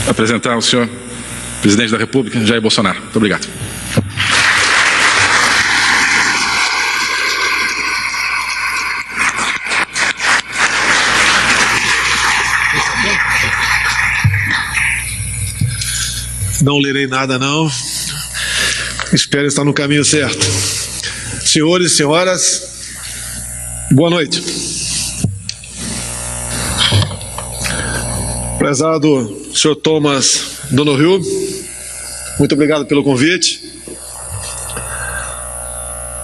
apresentar ao senhor presidente da República, Jair Bolsonaro. Muito obrigado. Não lerei nada, não. Espero estar no caminho certo. Senhores e senhoras, boa noite. Prezado senhor Thomas Donoghue, muito obrigado pelo convite.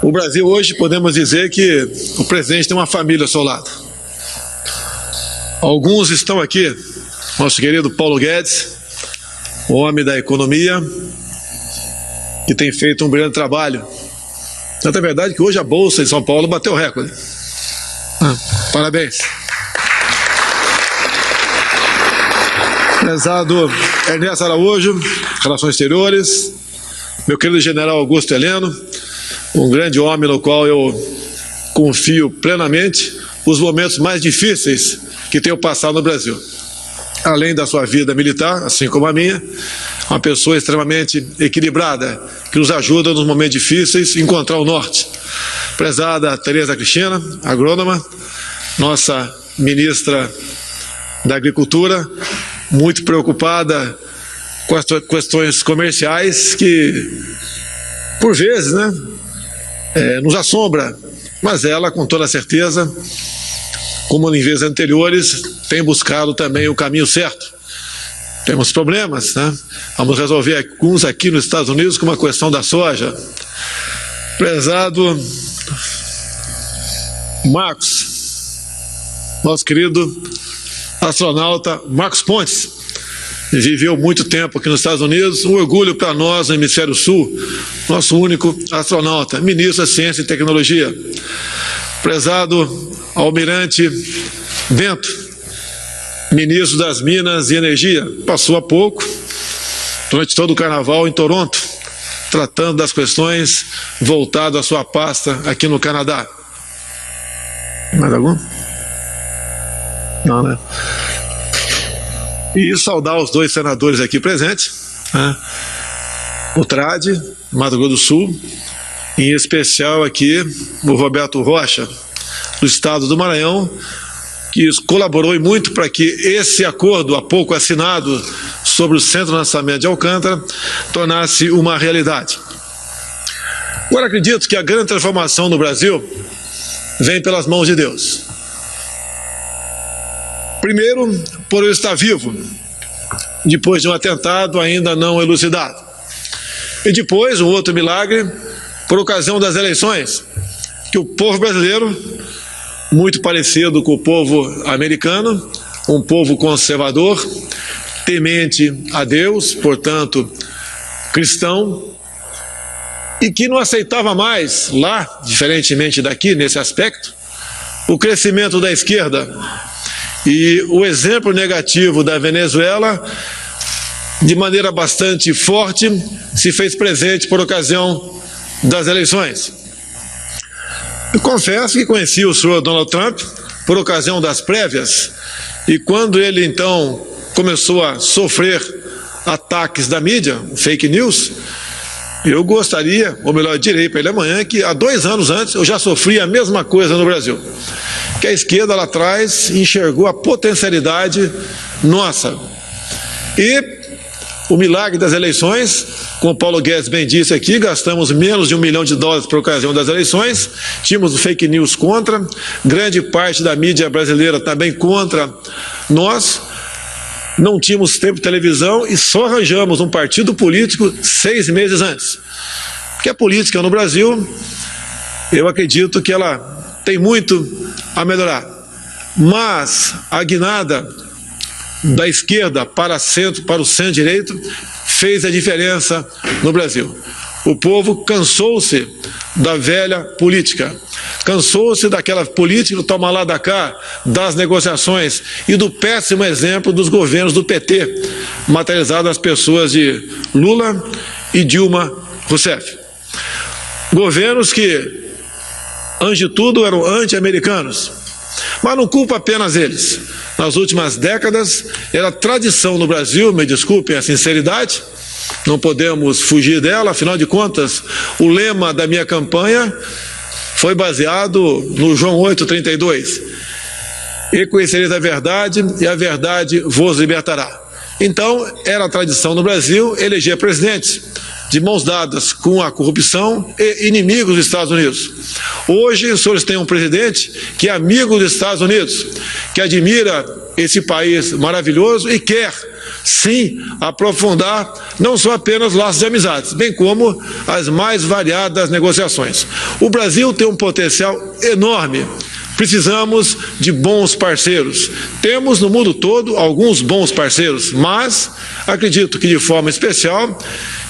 O Brasil hoje, podemos dizer que o presidente tem uma família ao seu lado. Alguns estão aqui, nosso querido Paulo Guedes, o homem da economia, que tem feito um brilhante trabalho. Tanto é verdade que hoje a Bolsa em São Paulo bateu recorde. Parabéns. Prezado Ernesto Araújo, Relações Exteriores, meu querido general Augusto Heleno, um grande homem no qual eu confio plenamente os momentos mais difíceis que tenho passado no Brasil. Além da sua vida militar, assim como a minha, uma pessoa extremamente equilibrada, que nos ajuda nos momentos difíceis a encontrar o norte. Prezada Tereza Cristina, agrônoma, nossa ministra da Agricultura, muito preocupada com as questões comerciais que, por vezes, nos assombra, mas ela, com toda certeza, como em vezes anteriores, tem buscado também o caminho certo. Temos problemas, Vamos resolver alguns aqui nos Estados Unidos, como a questão da soja. Prezado Marcos, nosso querido astronauta Marcos Pontes, viveu muito tempo aqui nos Estados Unidos, um orgulho para nós no Hemisfério Sul, nosso único astronauta, ministro da Ciência e Tecnologia. Prezado Almirante Bento, ministro das Minas e Energia, passou há pouco, durante todo o carnaval em Toronto, tratando das questões voltadas à sua pasta aqui no Canadá. Mais algum? Não, E saudar os dois senadores aqui presentes, o Trade, Mato Grosso do Sul, em especial aqui o Roberto Rocha, do estado do Maranhão, que colaborou muito para que esse acordo, há pouco assinado, sobre o Centro de Lançamento de Alcântara, tornasse uma realidade. Agora, acredito que a grande transformação no Brasil vem pelas mãos de Deus. Primeiro, por eu estar vivo, depois de um atentado ainda não elucidado. E depois, um outro milagre, por ocasião das eleições, que o povo brasileiro, muito parecido com o povo americano, um povo conservador, temente a Deus, portanto, cristão, e que não aceitava mais, lá, diferentemente daqui, nesse aspecto, o crescimento da esquerda e o exemplo negativo da Venezuela, de maneira bastante forte, se fez presente por ocasião das eleições. Eu confesso que conheci o senhor Donald Trump por ocasião das prévias, e quando ele então começou a sofrer ataques da mídia, fake news, eu gostaria, ou melhor, direi para ele amanhã, que há 2 anos antes eu já sofria a mesma coisa no Brasil, que a esquerda lá atrás enxergou a potencialidade nossa. E o milagre das eleições, como o Paulo Guedes bem disse aqui, gastamos menos de $1 milhão por ocasião das eleições, tínhamos fake news contra, grande parte da mídia brasileira também contra nós, não tínhamos tempo de televisão e só arranjamos um partido político 6 meses antes. Porque a política no Brasil, eu acredito que ela tem muito a melhorar, mas a guinada da esquerda para o centro-direito fez a diferença no Brasil. O povo cansou-se da velha política, cansou-se daquela política do toma lá da cá, das negociações e do péssimo exemplo dos governos do PT, materializado nas pessoas de Lula e Dilma Rousseff. Governos que, antes de tudo, eram anti-americanos, Mas não culpa apenas eles. Nas últimas décadas, era tradição no Brasil, me desculpem a sinceridade, não podemos fugir dela, afinal de contas, o lema da minha campanha foi baseado no João 8,32. E conhecereis a verdade, e a verdade vos libertará. Então, era a tradição no Brasil eleger presidentes de mãos dadas com a corrupção e inimigos dos Estados Unidos. Hoje, os senhores têm um presidente que é amigo dos Estados Unidos, que admira esse país maravilhoso e quer, sim, aprofundar não só apenas laços de amizades, bem como as mais variadas negociações. O Brasil tem um potencial enorme. Precisamos de bons parceiros. Temos no mundo todo alguns bons parceiros, mas acredito que de forma especial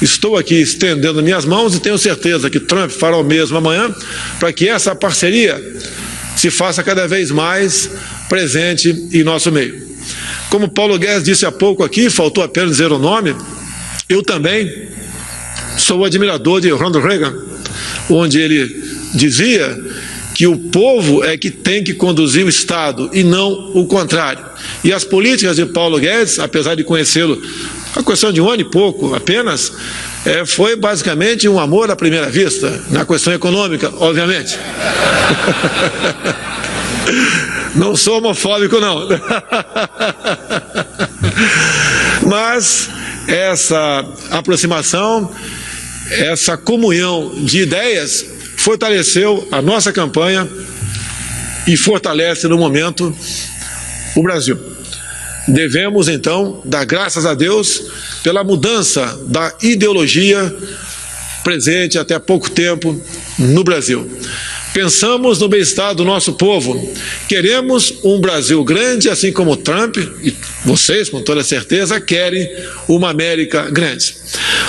estou aqui estendendo minhas mãos e tenho certeza que Trump fará o mesmo amanhã para que essa parceria se faça cada vez mais presente em nosso meio. Como Paulo Guedes disse há pouco aqui, faltou apenas dizer o nome, eu também sou admirador de Ronald Reagan, onde ele dizia que o povo é que tem que conduzir o Estado e não o contrário. E as políticas de Paulo Guedes, apesar de conhecê-lo a questão de um ano e pouco apenas, foi basicamente um amor à primeira vista, na questão econômica, obviamente. Não sou homofóbico, não. Mas essa aproximação, essa comunhão de ideias fortaleceu a nossa campanha e fortalece no momento o Brasil. Devemos então dar graças a Deus pela mudança da ideologia presente até há pouco tempo no Brasil. Pensamos no bem-estar do nosso povo. Queremos um Brasil grande, assim como Trump, e vocês, com toda certeza, querem uma América grande.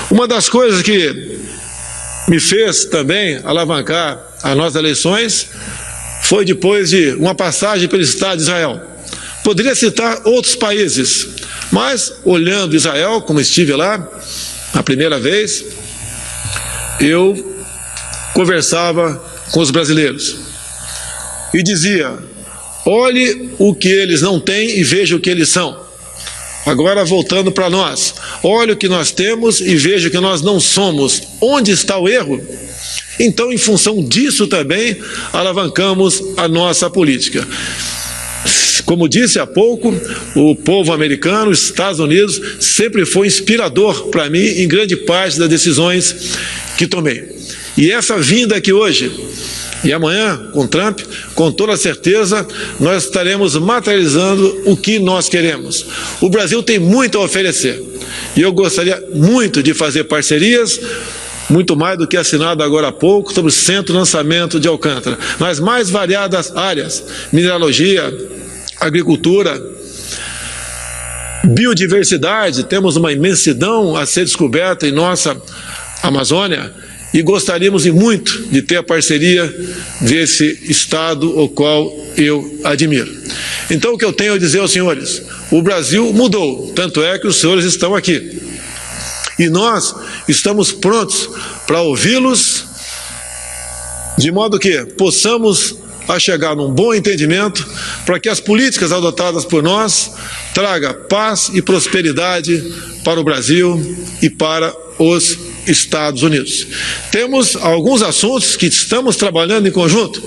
Uma das coisas que me fez também alavancar as nossas eleições foi depois de uma passagem pelo Estado de Israel. Poderia citar outros países, mas olhando Israel, como estive lá a primeira vez, eu conversava com os brasileiros e dizia: olhe o que eles não têm e veja o que eles são. Agora voltando para nós, olhe o que nós temos e veja o que nós não somos. Onde está o erro? Então, em função disso também, alavancamos a nossa política. Como disse há pouco, o povo americano, os Estados Unidos, sempre foi inspirador para mim em grande parte das decisões que tomei. E essa vinda aqui hoje e amanhã, com Trump, com toda certeza, nós estaremos materializando o que nós queremos. O Brasil tem muito a oferecer. E eu gostaria muito de fazer parcerias, muito mais do que assinado agora há pouco, sobre o Centro de Lançamento de Alcântara, nas mais variadas áreas: mineralogia, agricultura, biodiversidade. Temos uma imensidão a ser descoberta em nossa Amazônia. E gostaríamos muito de ter a parceria desse Estado, o qual eu admiro. Então, o que eu tenho a dizer aos senhores: o Brasil mudou, tanto é que os senhores estão aqui. E nós estamos prontos para ouvi-los, de modo que possamos chegar num bom entendimento, para que as políticas adotadas por nós tragam paz e prosperidade para o Brasil e para os Estados Unidos. Temos alguns assuntos que estamos trabalhando em conjunto,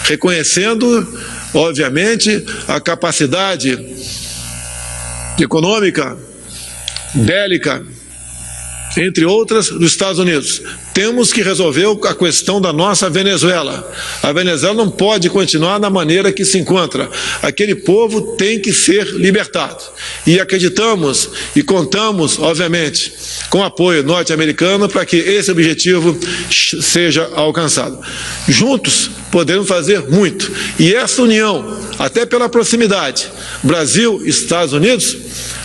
reconhecendo, obviamente, a capacidade econômica, bélica, entre outras, dos Estados Unidos. Temos que resolver a questão da nossa Venezuela. A Venezuela não pode continuar da maneira que se encontra. Aquele povo tem que ser libertado. E acreditamos e contamos, obviamente, com o apoio norte-americano para que esse objetivo seja alcançado. Juntos podemos fazer muito. E essa união, até pela proximidade, Brasil e Estados Unidos,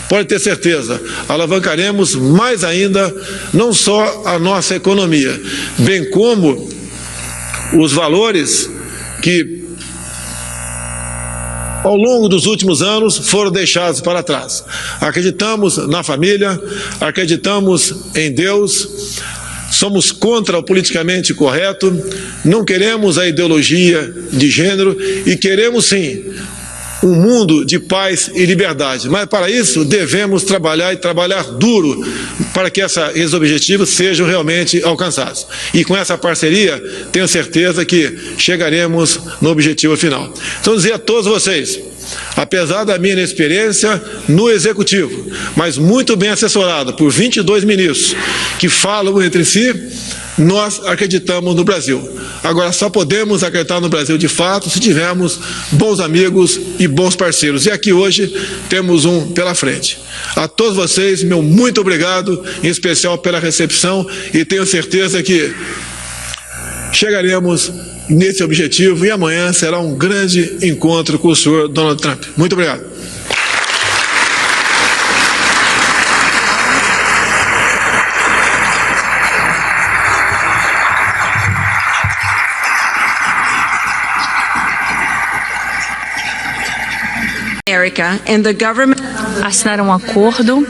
pode ter certeza, alavancaremos mais ainda não só a nossa economia, bem como os valores que ao longo dos últimos anos foram deixados para trás. Acreditamos na família, acreditamos em Deus, somos contra o politicamente correto, não queremos a ideologia de gênero e queremos sim um mundo de paz e liberdade. Mas para isso devemos trabalhar e trabalhar duro para que esses objetivos sejam realmente alcançados. E com essa parceria, tenho certeza que chegaremos no objetivo final. Então, dizer a todos vocês, apesar da minha inexperiência no Executivo, mas muito bem assessorado por 22 ministros que falam entre si, nós acreditamos no Brasil. Agora, só podemos acreditar no Brasil de fato se tivermos bons amigos e bons parceiros. E aqui hoje temos um pela frente. A todos vocês, meu muito obrigado, em especial pela recepção, e tenho certeza que chegaremos nesse objetivo e amanhã será um grande encontro com o senhor Donald Trump. Muito obrigado. Assinaram um acordo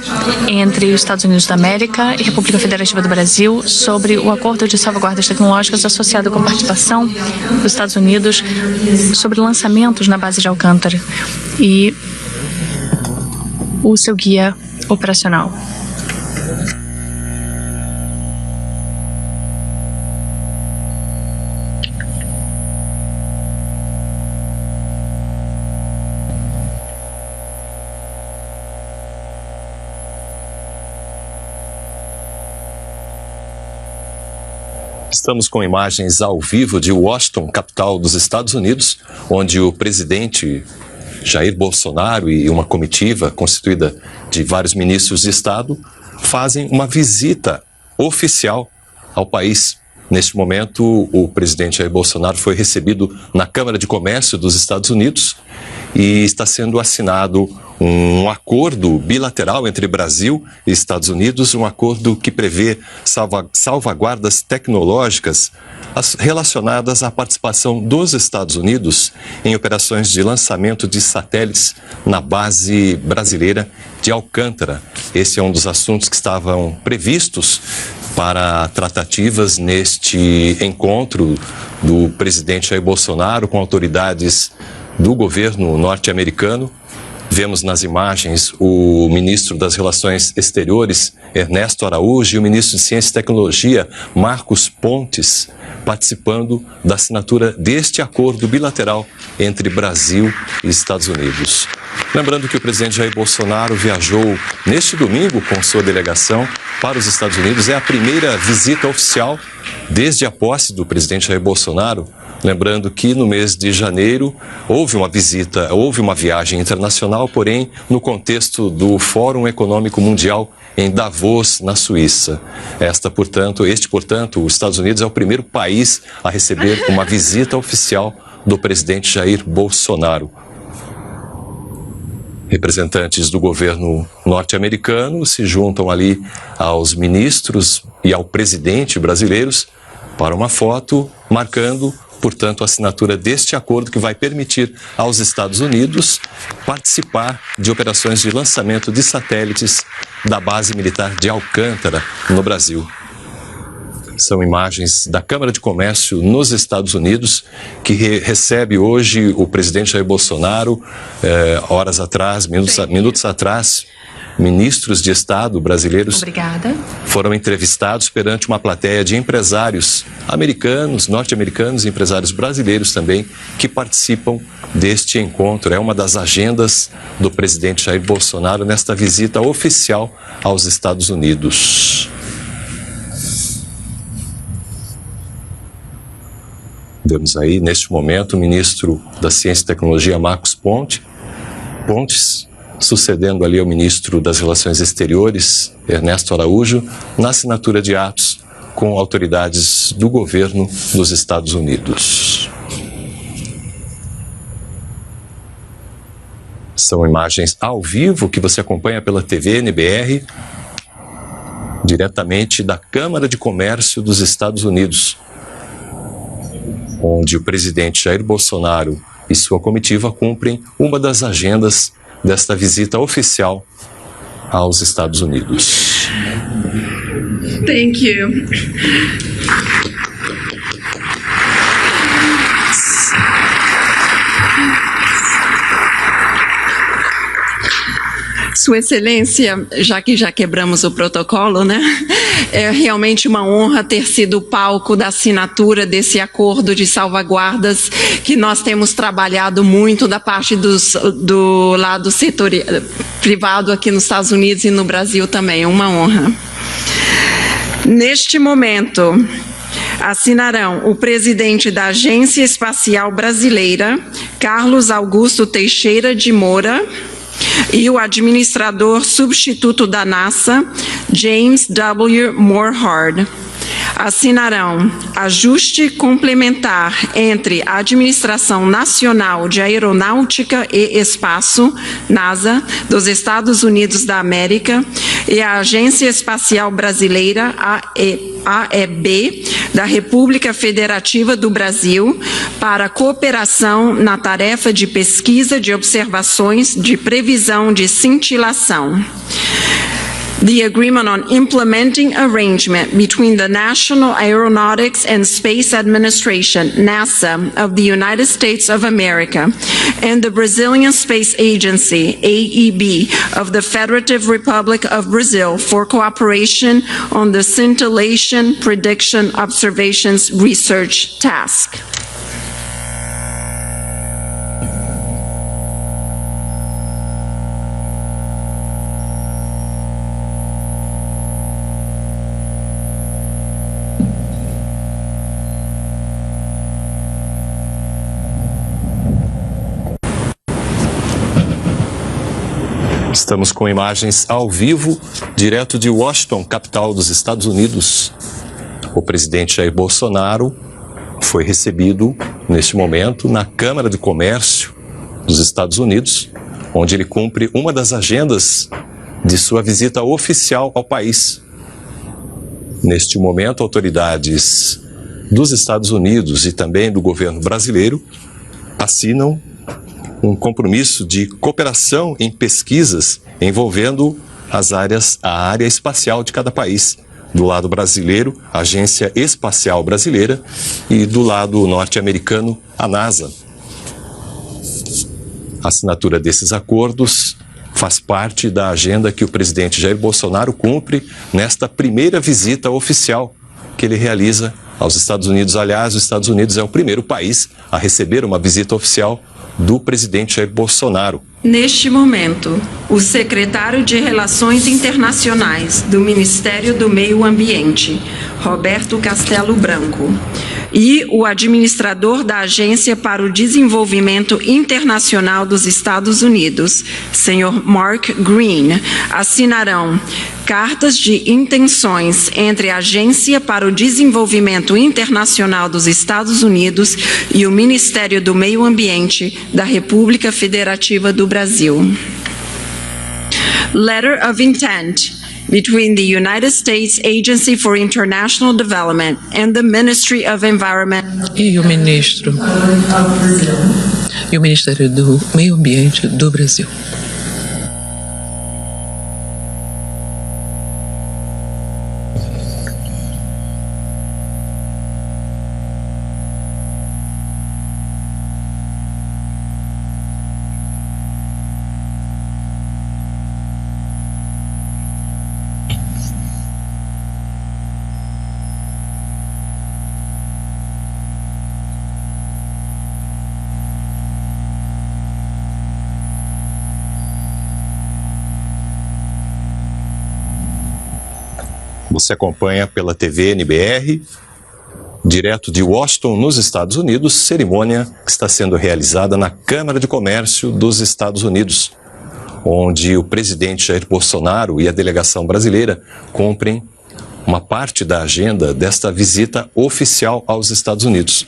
entre os Estados Unidos da América e República Federativa do Brasil sobre o acordo de salvaguardas tecnológicas associado com a participação dos Estados Unidos sobre lançamentos na base de Alcântara e o seu guia operacional. Estamos com imagens ao vivo de Washington, capital dos Estados Unidos, onde o presidente Jair Bolsonaro e uma comitiva constituída de vários ministros de Estado fazem uma visita oficial ao país. Neste momento, o presidente Jair Bolsonaro foi recebido na Câmara de Comércio dos Estados Unidos e está sendo assinado um acordo bilateral entre Brasil e Estados Unidos, um acordo que prevê salvaguardas tecnológicas relacionadas à participação dos Estados Unidos em operações de lançamento de satélites na base brasileira de Alcântara. Esse é um dos assuntos que estavam previstos para tratativas neste encontro do presidente Jair Bolsonaro com autoridades do governo norte-americano. Vemos nas imagens o ministro das Relações Exteriores, Ernesto Araújo, e o ministro de Ciência e Tecnologia, Marcos Pontes, participando da assinatura deste acordo bilateral entre Brasil e Estados Unidos. Lembrando que o presidente Jair Bolsonaro viajou neste domingo com sua delegação para os Estados Unidos. É a primeira visita oficial desde a posse do presidente Jair Bolsonaro. Lembrando que no mês de janeiro houve uma viagem internacional, porém no contexto do Fórum Econômico Mundial em Davos, na Suíça. Portanto, os Estados Unidos é o primeiro país a receber uma visita oficial do presidente Jair Bolsonaro. Representantes do governo norte-americano se juntam ali aos ministros e ao presidente brasileiros para uma foto marcando, portanto, a assinatura deste acordo que vai permitir aos Estados Unidos participar de operações de lançamento de satélites da base militar de Alcântara, no Brasil. São imagens da Câmara de Comércio nos Estados Unidos, que recebe hoje o presidente Jair Bolsonaro, minutos atrás, ministros de Estado brasileiros foram entrevistados perante uma plateia de empresários americanos, norte-americanos e empresários brasileiros também, que participam deste encontro. É uma das agendas do presidente Jair Bolsonaro nesta visita oficial aos Estados Unidos. Vemos aí, neste momento, o ministro da Ciência e Tecnologia, Marcos Pontes, sucedendo ali ao ministro das Relações Exteriores, Ernesto Araújo, na assinatura de atos com autoridades do governo dos Estados Unidos. São imagens ao vivo que você acompanha pela TV NBR, diretamente da Câmara de Comércio dos Estados Unidos, onde o presidente Jair Bolsonaro e sua comitiva cumprem uma das agendas desta visita oficial aos Estados Unidos. Thank you. Sua Excelência, já que já quebramos o protocolo, né? É realmente uma honra ter sido o palco da assinatura desse acordo de salvaguardas que nós temos trabalhado muito da parte do lado setor privado aqui nos Estados Unidos e no Brasil também. Uma honra. Neste momento, assinarão o presidente da Agência Espacial Brasileira, Carlos Augusto Teixeira de Moura, e o administrador substituto da NASA, James W. Morehard. Assinarão ajuste complementar entre a Administração Nacional de Aeronáutica e Espaço, NASA, dos Estados Unidos da América, e a Agência Espacial Brasileira, AEB, da República Federativa do Brasil, para cooperação na tarefa de pesquisa de observações de previsão de cintilação. The agreement on implementing arrangement between the National Aeronautics and Space Administration, NASA, of the United States of America, and the Brazilian Space Agency, AEB, of the Federative Republic of Brazil for cooperation on the Scintillation Prediction Observations Research Task. Estamos com imagens ao vivo, direto de Washington, capital dos Estados Unidos. O presidente Jair Bolsonaro foi recebido, neste momento, na Câmara de Comércio dos Estados Unidos, onde ele cumpre uma das agendas de sua visita oficial ao país. Neste momento, autoridades dos Estados Unidos e também do governo brasileiro assinam um compromisso de cooperação em pesquisas envolvendo a área espacial de cada país. Do lado brasileiro, a Agência Espacial Brasileira, e do lado norte-americano, a NASA. A assinatura desses acordos faz parte da agenda que o presidente Jair Bolsonaro cumpre nesta primeira visita oficial que ele realiza aos Estados Unidos. Aliás, os Estados Unidos é o primeiro país a receber uma visita oficial do presidente Jair Bolsonaro. Neste momento, o secretário de Relações Internacionais do Ministério do Meio Ambiente, Roberto Castelo Branco, e o administrador da Agência para o Desenvolvimento Internacional dos Estados Unidos, Sr. Mark Green, assinarão cartas de intenções entre a Agência para o Desenvolvimento Internacional dos Estados Unidos e o Ministério do Meio Ambiente da República Federativa do Brasil. Letter of Intent between the United States Agency for International Development and the Ministry of Environment e o Ministério do Meio Ambiente do Brasil. Você acompanha pela TV NBR, direto de Washington, nos Estados Unidos, cerimônia que está sendo realizada na Câmara de Comércio dos Estados Unidos, onde o presidente Jair Bolsonaro e a delegação brasileira cumprem uma parte da agenda desta visita oficial aos Estados Unidos.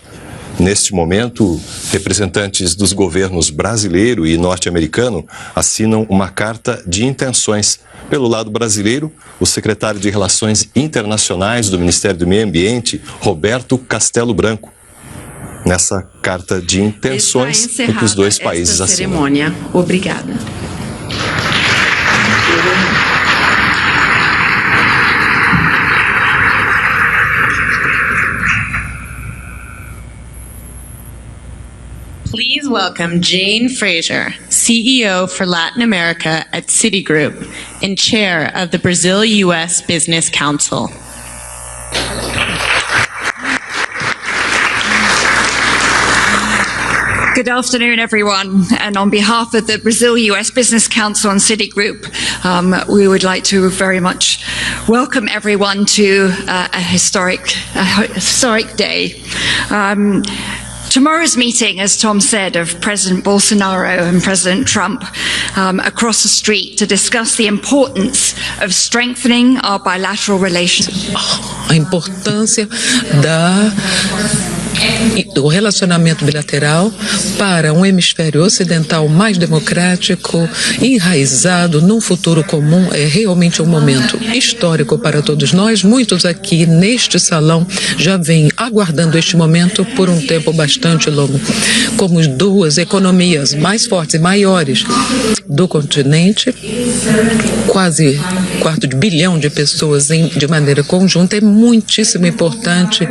Neste momento, representantes dos governos brasileiro e norte-americano assinam uma carta de intenções. Pelo lado brasileiro, o secretário de Relações Internacionais do Ministério do Meio Ambiente, Roberto Castelo Branco. Nessa carta de intenções entre os dois países assinam. Cerimônia. Obrigada. welcome Jane Fraser, CEO for Latin America at Citigroup and Chair of the Brazil-U.S. Business Council. Good afternoon, everyone. And on behalf of the Brazil-U.S. Business Council and Citigroup, we would like to very much welcome everyone to a historic day. Tomorrow's meeting, as Tom said, of President Bolsonaro and President Trump across the street to discuss the importance of strengthening our bilateral relations. A importância do relacionamento bilateral para um hemisfério ocidental mais democrático, enraizado num futuro comum, é realmente um momento histórico para todos nós. Muitos aqui neste salão já vêm aguardando este momento por um tempo bastante longo. Como duas economias mais fortes e maiores do continente, quase 250 milhões de pessoas de maneira conjunta, é muitíssimo importante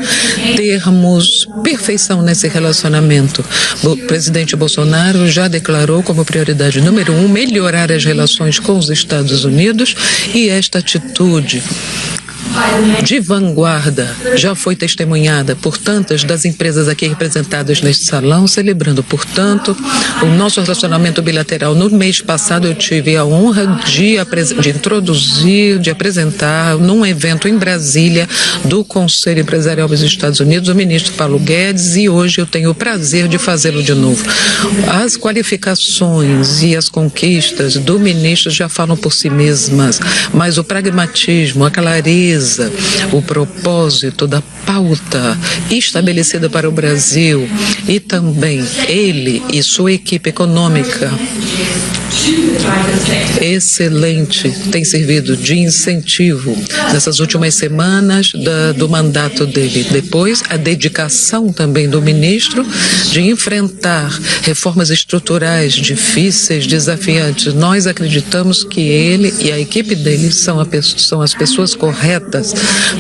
termos perfeição nesse relacionamento. O presidente Bolsonaro já declarou como prioridade número 1 melhorar as relações com os Estados Unidos, e esta atitude de vanguarda já foi testemunhada por tantas das empresas aqui representadas neste salão, celebrando, portanto, o nosso relacionamento bilateral. No mês passado eu tive a honra de apresentar num evento em Brasília do Conselho Empresarial dos Estados Unidos o ministro Paulo Guedes, e hoje eu tenho o prazer de fazê-lo de novo. As qualificações e as conquistas do ministro já falam por si mesmas, mas o pragmatismo, a clareza, o propósito da pauta estabelecida para o Brasil, e também ele e sua equipe econômica excelente tem servido de incentivo nessas últimas semanas do mandato dele. Depois, a dedicação também do ministro de enfrentar reformas estruturais difíceis, desafiantes. Nós acreditamos que ele e a equipe dele são as pessoas corretas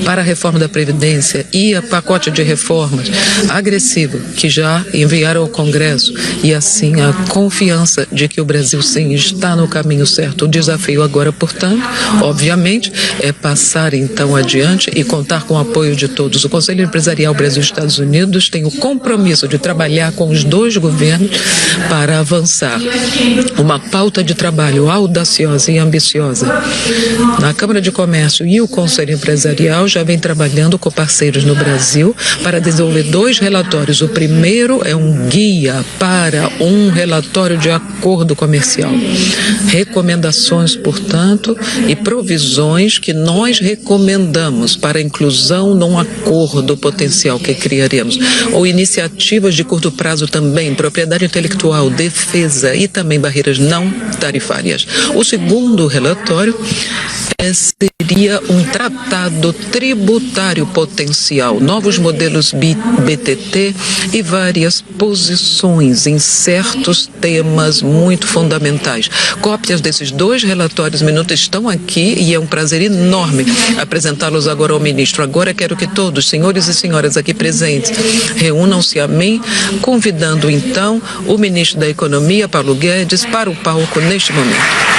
para a reforma da Previdência e a pacote de reformas agressivo que já enviaram ao Congresso, e assim a confiança de que o Brasil sim está no caminho certo. O desafio agora, portanto, obviamente, é passar então adiante e contar com o apoio de todos. O Conselho Empresarial Brasil-Estados Unidos tem o compromisso de trabalhar com os dois governos para avançar uma pauta de trabalho audaciosa e ambiciosa. Na Câmara de Comércio e o Conselho Empresarial já vem trabalhando com parceiros no Brasil para desenvolver 2 relatórios. O primeiro é um guia para um relatório de acordo comercial. Recomendações, portanto, e provisões que nós recomendamos para a inclusão num acordo potencial que criaremos, ou iniciativas de curto prazo também, propriedade intelectual, defesa e também barreiras não tarifárias. O segundo relatório seria um tratado tributário potencial, novos modelos BTT e várias posições em certos temas muito fundamentais. Cópias desses 2 relatórios minutos estão aqui, e é um prazer enorme apresentá-los agora ao ministro. Agora quero que todos, senhores e senhoras aqui presentes, reúnam-se a mim, convidando então o ministro da Economia, Paulo Guedes, para o palco neste momento.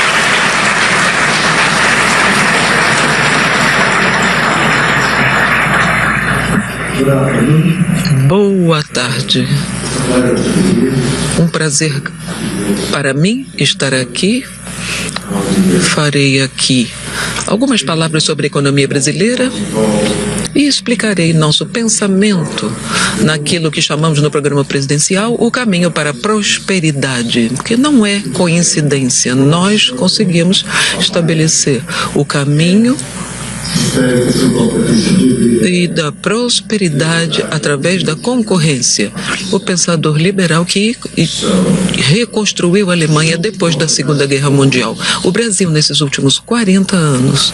Boa tarde. Um prazer para mim estar aqui. Farei aqui algumas palavras sobre a economia brasileira e explicarei nosso pensamento naquilo que chamamos no programa presidencial o caminho para a prosperidade, que não é coincidência. Nós conseguimos estabelecer o caminho e da prosperidade através da concorrência. O pensador liberal que reconstruiu a Alemanha depois da Segunda Guerra Mundial. O Brasil, nesses últimos 40 anos,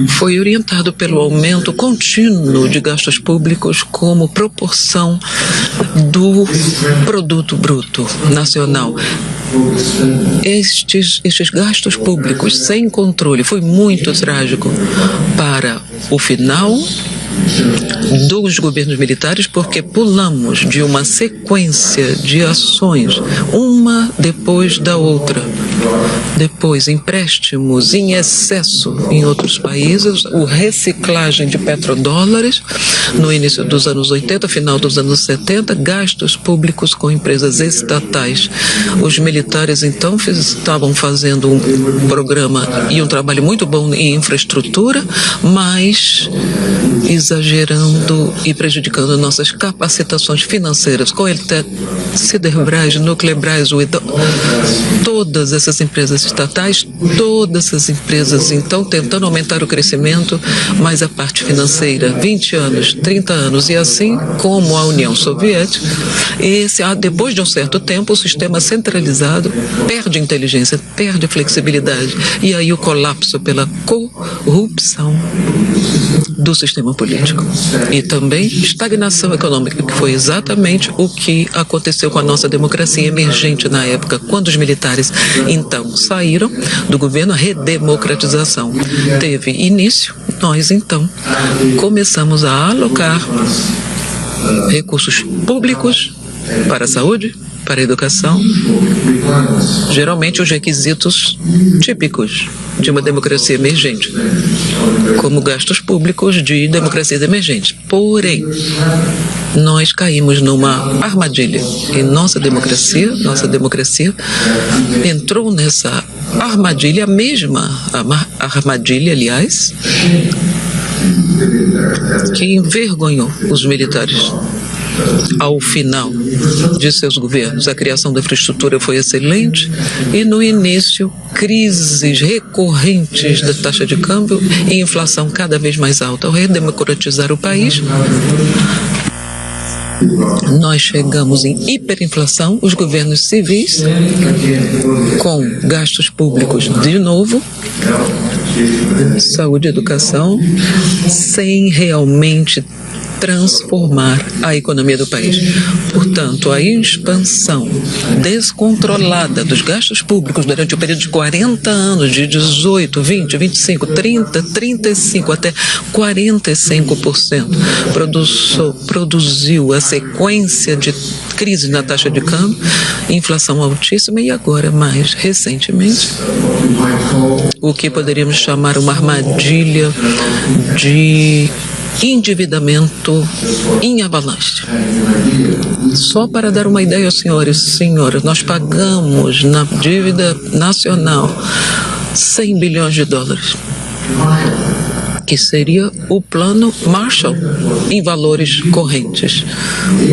foi orientado pelo aumento contínuo de gastos públicos como proporção do produto bruto nacional. Estes gastos públicos sem controle foi muito trágico para o final dos governos militares, porque pulamos de uma sequência de ações, uma depois da outra. Depois, empréstimos em excesso em outros países, o reciclagem de petrodólares no início dos anos 80, final dos anos 70, gastos públicos com empresas estatais. Os militares, então, estavam fazendo um programa e um trabalho muito bom em infraestrutura, mas exagerando e prejudicando nossas capacitações financeiras com a Siderbras, Nuclearbras, todas essas empresas estatais, todas essas empresas, então, tentando aumentar o crescimento, mas a parte financeira, 20 anos, 30 anos, e assim como a União Soviética, depois de um certo tempo, o sistema centralizado perde inteligência, perde flexibilidade, e aí o colapso pela corrupção do sistema político. E também estagnação econômica, que foi exatamente o que aconteceu com a nossa democracia emergente na época, quando os militares, então, saíram do governo. A redemocratização teve início, nós, então, começamos a alocar recursos públicos para a saúde, para a educação, geralmente os requisitos típicos de uma democracia emergente, como gastos públicos de democracias emergentes. Porém, nós caímos numa armadilha e nossa democracia entrou nessa armadilha, a mesma armadilha, aliás, que envergonhou os militares. Ao final de seus governos, a criação da infraestrutura foi excelente e, no início, crises recorrentes da taxa de câmbio e inflação cada vez mais alta. Ao redemocratizar o país, nós chegamos em hiperinflação, os governos civis, com gastos públicos de novo, saúde e educação, sem realmente transformar a economia do país. Portanto, a expansão descontrolada dos gastos públicos durante o período de 40 anos, de 18, 20, 25, 30, 35 até 45%, produziu a sequência de crise na taxa de câmbio, inflação altíssima e agora, mais recentemente, o que poderíamos chamar uma armadilha de endividamento em avalanche. Só para dar uma ideia aos senhores e senhoras, nós pagamos na dívida nacional 100 bilhões de dólares, que seria o plano Marshall em valores correntes.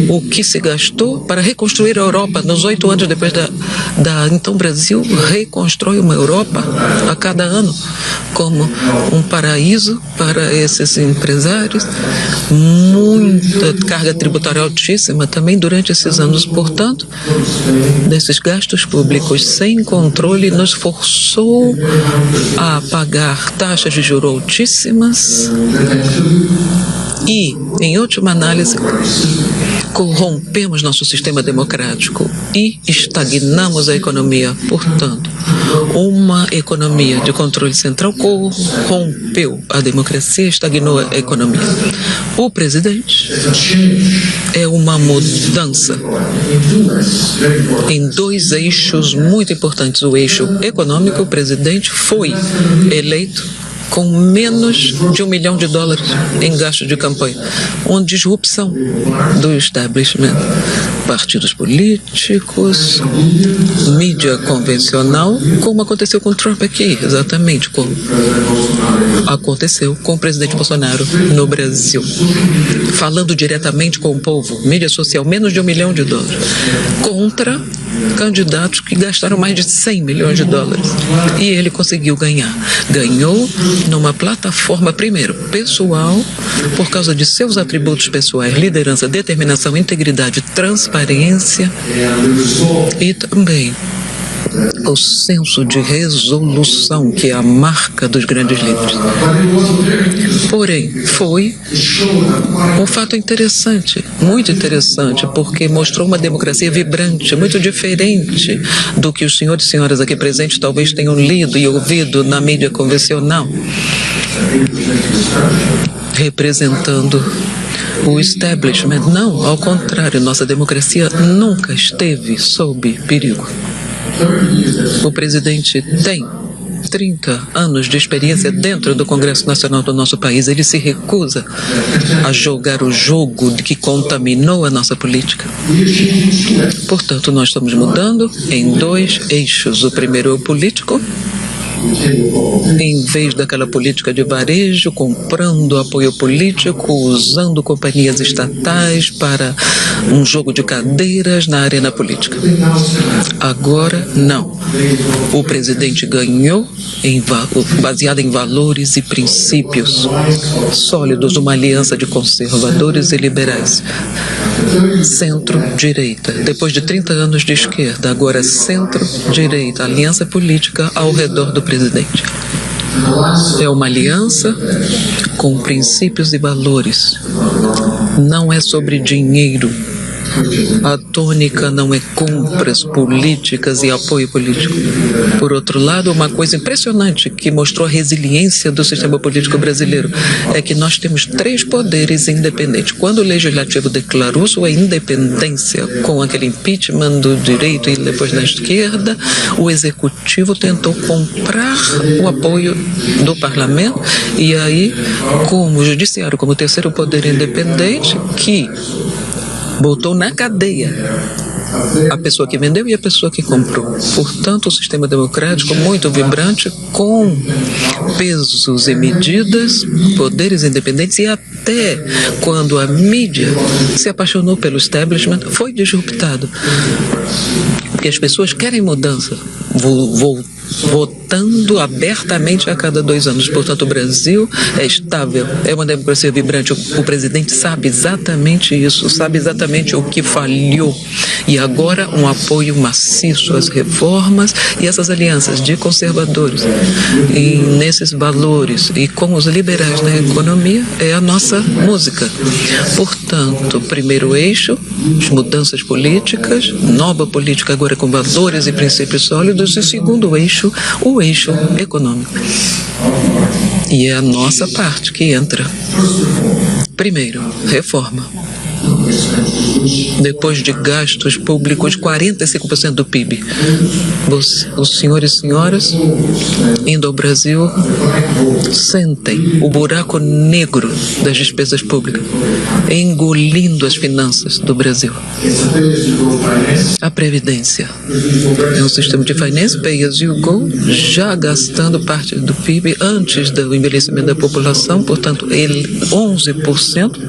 O que se gastou para reconstruir a Europa nos 8 anos depois então, Brasil reconstrói uma Europa a cada ano como um paraíso para esses empresários, muita carga tributária altíssima também durante esses anos. Portanto, desses gastos públicos sem controle, nos forçou a pagar taxas de juros altíssimas e, em última análise, corrompemos nosso sistema democrático e estagnamos a economia. Portanto, uma economia de controle central corrompeu a democracia, estagnou a economia. O presidente é uma mudança em 2 eixos muito importantes. O eixo econômico, o presidente foi eleito com menos de $1 milhão em gastos de campanha, uma disrupção do establishment, partidos políticos, mídia convencional, como aconteceu com Trump aqui, exatamente como aconteceu com o presidente Bolsonaro no Brasil. Falando diretamente com o povo, mídia social, menos de $1 milhão, contra candidatos que gastaram mais de $100 milhões. E ele conseguiu ganhar. Ganhou numa plataforma, primeiro, pessoal, por causa de seus atributos pessoais, liderança, determinação, integridade, transparência e também o senso de resolução, que é a marca dos grandes líderes. Porém, foi um fato interessante, muito interessante, porque mostrou uma democracia vibrante, muito diferente do que os senhores e senhoras aqui presentes talvez tenham lido e ouvido na mídia convencional, representando o establishment. Não, ao contrário, nossa democracia nunca esteve sob perigo. O presidente tem 30 anos de experiência dentro do Congresso Nacional do nosso país. Ele se recusa a jogar o jogo que contaminou a nossa política. Portanto, nós estamos mudando em 2 eixos. O primeiro é o político. Em vez daquela política de varejo, comprando apoio político, usando companhias estatais para um jogo de cadeiras na arena política. Agora, não. O presidente ganhou baseado em valores e princípios sólidos, uma aliança de conservadores e liberais. Centro-direita. Depois de 30 anos de esquerda, agora centro-direita, aliança política ao redor do presidente. É uma aliança com princípios e valores. Não é sobre dinheiro. A tônica não é compras políticas e apoio político. Por outro lado, uma coisa impressionante que mostrou a resiliência do sistema político brasileiro é que nós temos 3 poderes independentes. Quando o Legislativo declarou sua independência com aquele impeachment do direito e depois da esquerda, o Executivo tentou comprar o apoio do Parlamento e aí, como o Judiciário, como o terceiro poder independente, que botou na cadeia a pessoa que vendeu e a pessoa que comprou. Portanto, o sistema democrático muito vibrante, com pesos e medidas, poderes independentes, e até quando a mídia se apaixonou pelo establishment, foi disruptado. Porque as pessoas querem mudança, votando abertamente a cada 2 anos. Portanto, o Brasil é estável, é uma democracia vibrante. O presidente sabe exatamente isso, sabe exatamente o que falhou. E agora um apoio maciço às reformas e essas alianças de conservadores e nesses valores e com os liberais na economia é a nossa música. Portanto, primeiro eixo, as mudanças políticas, nova política agora com valores e princípios sólidos, e segundo eixo, o eixo econômico. E é a nossa parte que entra. Primeiro, reforma. Depois de gastos públicos, 45% do PIB. Os senhores e senhoras indo ao Brasil sentem o buraco negro das despesas públicas, engolindo as finanças do Brasil. A Previdência é um sistema de finance, pay as you go, já gastando parte do PIB antes do envelhecimento da população, portanto, ele 11%,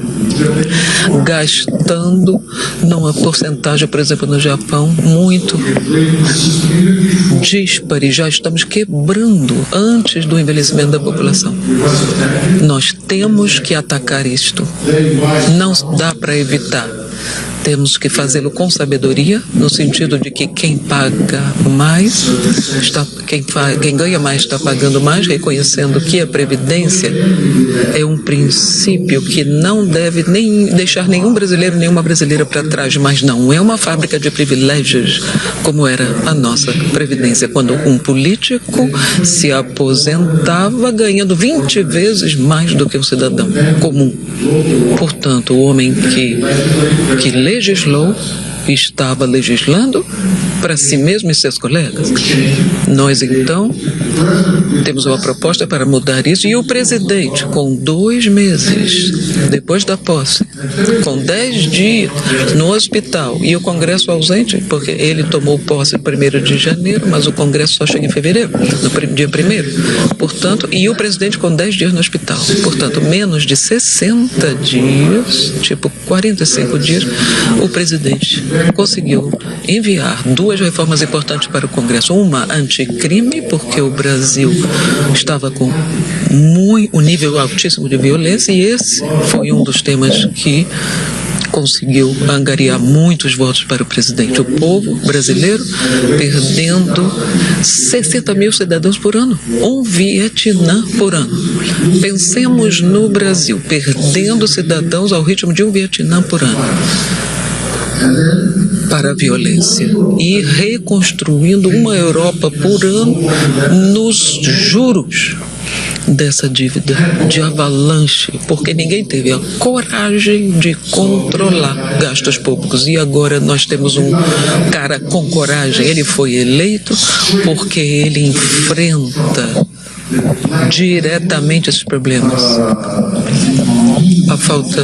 gastando numa porcentagem, por exemplo, no Japão, muito díspare. Já estamos quebrando antes do envelhecimento da população. Nós temos que atacar isto. Não dá para evitar. Temos que fazê-lo com sabedoria, no sentido de que quem paga mais, quem ganha mais está pagando mais, reconhecendo que a Previdência é um princípio que não deve nem deixar nenhum brasileiro, nenhuma brasileira para trás, mas não é uma fábrica de privilégios como era a nossa Previdência, quando um político se aposentava ganhando 20 vezes mais do que um cidadão comum. Portanto, o homem que legislou estava legislando para si mesmo e seus colegas. Nós, então, temos uma proposta para mudar isso, e o presidente, com 2 meses depois da posse, com 10 dias no hospital, e o Congresso ausente, porque ele tomou posse 1º de janeiro, mas o Congresso só chega em fevereiro, no dia 1º. Portanto, e o presidente com 10 dias no hospital. Portanto, menos de 60 dias, tipo 45 dias, o presidente conseguiu enviar 2 reformas importantes para o Congresso. Uma anticrime, porque o Brasil estava com um nível altíssimo de violência, e esse foi um dos temas que conseguiu angariar muitos votos para o presidente. O povo brasileiro perdendo 60 mil cidadãos por ano, um Vietnã por ano. Pensemos no Brasil, perdendo cidadãos ao ritmo de um Vietnã por ano para a violência e reconstruindo uma Europa por ano nos juros dessa dívida de avalanche, porque ninguém teve a coragem de controlar gastos públicos. E agora nós temos um cara com coragem. Ele foi eleito porque ele enfrenta diretamente esses problemas. A falta,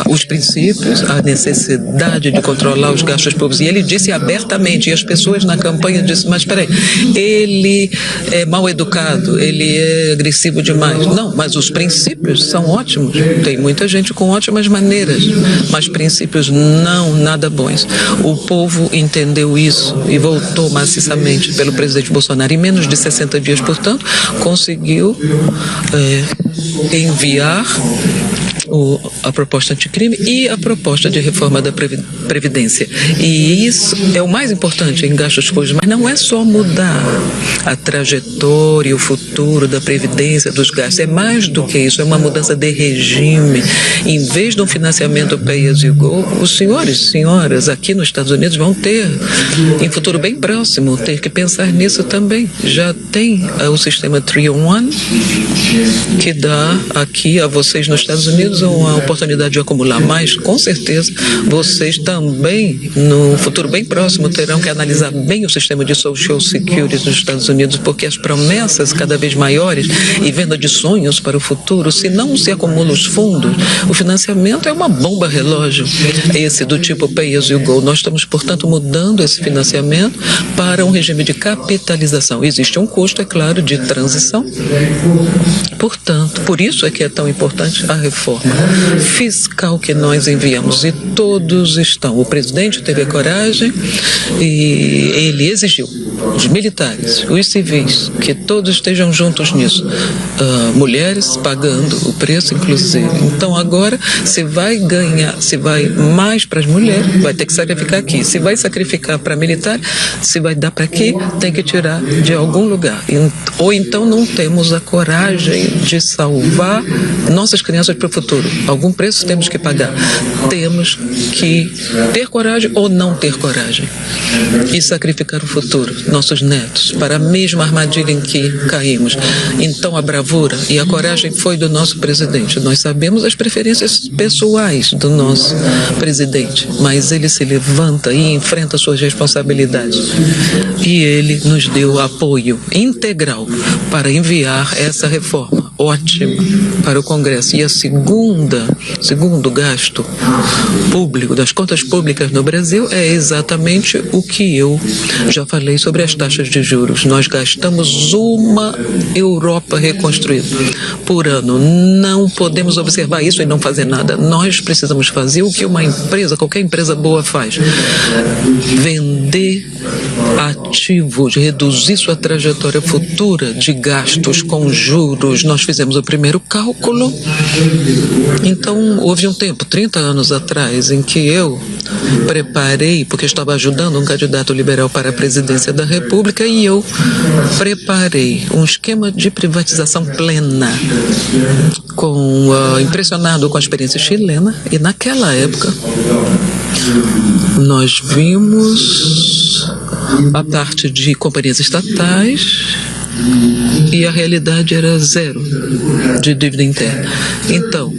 os princípios, a necessidade de controlar os gastos públicos. E ele disse abertamente, e as pessoas na campanha disseram, mas peraí, ele é mal educado, ele é agressivo demais. Não, mas os princípios são ótimos. Tem muita gente com ótimas maneiras, mas princípios não nada bons. O povo entendeu isso e votou maciçamente pelo presidente Bolsonaro. Em menos de 60 dias, portanto, conseguiu enviar a proposta anticrime e a proposta de reforma da Previdência. E isso é o mais importante em gastos públicos, mas não é só mudar a trajetória, o futuro da Previdência, dos gastos, é mais do que isso, é uma mudança de regime. Em vez de um financiamento pay as you go, os senhores e senhoras aqui nos Estados Unidos vão ter, em futuro bem próximo, ter que pensar nisso também. Já tem o sistema 3-in-1, que dá aqui a vocês nos Estados Unidos uma oportunidade de acumular mais. Com certeza, vocês também, no futuro bem próximo, terão que analisar bem o sistema de Social Security nos Estados Unidos, porque as promessas cada vez maiores e venda de sonhos para o futuro, se não se acumulam os fundos, o financiamento é uma bomba relógio, esse do tipo pay as you go. Nós estamos, portanto, mudando esse financiamento para um regime de capitalização. Existe um custo, é claro, de transição. Portanto, por isso é que é tão importante a reforma fiscal que nós enviamos, e todos estão. O presidente teve a coragem e ele exigiu, os militares, os civis, que todos estejam juntos nisso. Mulheres pagando o preço, inclusive. Então agora, se vai ganhar, se vai mais para as mulheres, vai ter que sacrificar aqui. Se vai sacrificar para militar, se vai dar para aqui, tem que tirar de algum lugar. Ou então não temos a coragem de salvar nossas crianças para o futuro. Algum preço temos que pagar. Temos que ter coragem ou não ter coragem e sacrificar o futuro, nossos netos, para a mesma armadilha em que caímos. Então a bravura e a coragem foi do nosso presidente. Nós sabemos as preferências pessoais do nosso presidente, mas ele se levanta e enfrenta suas responsabilidades. E ele nos deu apoio integral para enviar essa reforma ótima para o Congresso. E a segundo gasto público, das contas públicas no Brasil, é exatamente o que eu já falei sobre as taxas de juros. Nós gastamos uma Europa reconstruída por ano. Não podemos observar isso e não fazer nada. Nós precisamos fazer o que uma empresa, qualquer empresa boa faz: vender ativos, reduzir sua trajetória futura de gastos com juros. Nós fizemos o primeiro cálculo. Então, houve um tempo, 30 anos atrás, em que eu preparei, porque estava ajudando um candidato liberal para a presidência da República, e eu preparei um esquema de privatização plena, impressionado com a experiência chilena, e naquela época nós vimos a parte de companhias estatais e a realidade era zero de dívida interna. Então,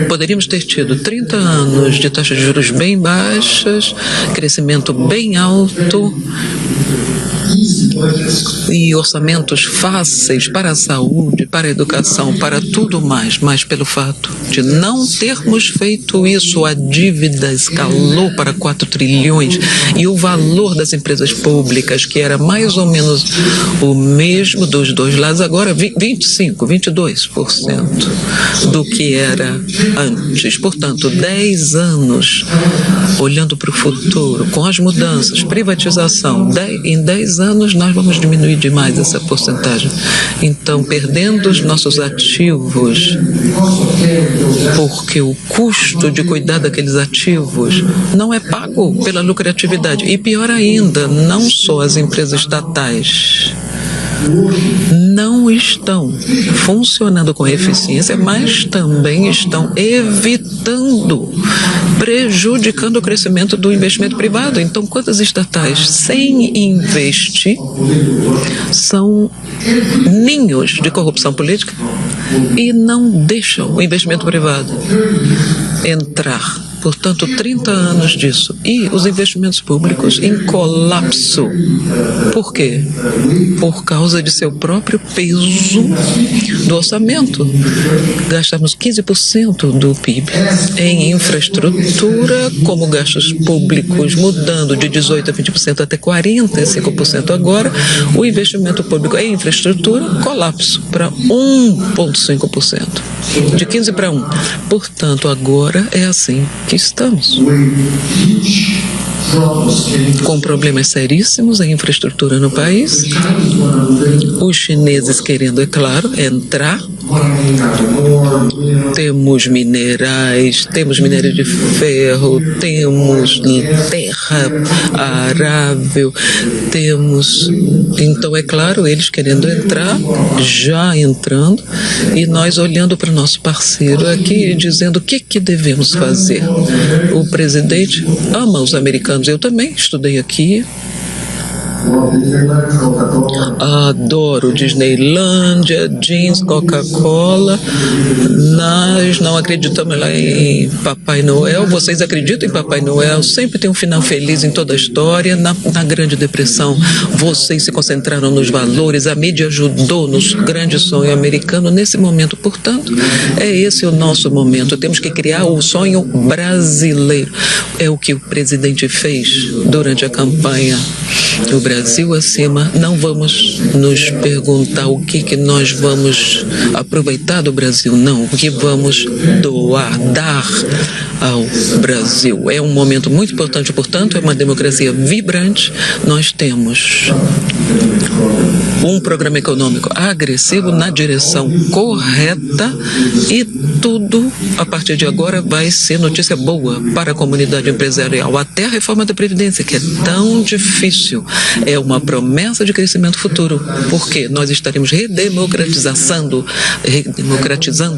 poderíamos ter tido 30 anos de taxas de juros bem baixas, crescimento bem alto e orçamentos fáceis para a saúde, para a educação, para tudo mais, mas pelo fato de não termos feito isso, a dívida escalou para 4 trilhões e o valor das empresas públicas, que era mais ou menos o mesmo dos dois lados, agora 22% do que era antes. Portanto, 10 anos olhando para o futuro, com as mudanças, privatização, em 10 anos anos nós vamos diminuir demais essa porcentagem. Então, perdendo os nossos ativos, porque o custo de cuidar daqueles ativos não é pago pela lucratividade. E pior ainda, não só as empresas estatais não estão funcionando com eficiência, mas também estão evitando, prejudicando o crescimento do investimento privado. Então, quantas estatais sem investir são ninhos de corrupção política e não deixam o investimento privado entrar? Portanto, 30 anos disso. E os investimentos públicos em colapso. Por quê? Por causa de seu próprio peso do orçamento. Gastamos 15% do PIB em infraestrutura, como gastos públicos mudando de 18% a 20% até 45% agora. O investimento público em infraestrutura, colapso para 1,5%. De 15 para 1. Portanto, agora é assim que estamos. Com problemas seríssimos em infraestrutura no país, os chineses querendo, é claro, entrar. Temos minerais, temos minério de ferro, temos terra arável, temos... Então, é claro, eles querendo entrar, já entrando, e nós olhando para o nosso parceiro aqui e dizendo o que devemos fazer. O presidente ama os americanos, eu também estudei aqui. Adoro Disneylândia, jeans, Coca-Cola. Nós não acreditamos lá em Papai Noel. Vocês acreditam em Papai Noel? Sempre tem um final feliz em toda a história. Na Grande Depressão, vocês se concentraram nos valores. A mídia ajudou no grande sonho americano. Nesse momento, portanto, é esse o nosso momento. Temos que criar o sonho brasileiro. É o que o presidente fez durante a campanha. O Brasil acima, não vamos nos perguntar o que nós vamos aproveitar do Brasil, não, o que vamos doar, dar ao Brasil. É um momento muito importante, portanto, é uma democracia vibrante. Nós temos um programa econômico agressivo na direção correta e tudo, a partir de agora, vai ser notícia boa para a comunidade empresarial. Até a reforma da Previdência, que é tão difícil, é uma promessa de crescimento futuro, porque nós estaremos redemocratizando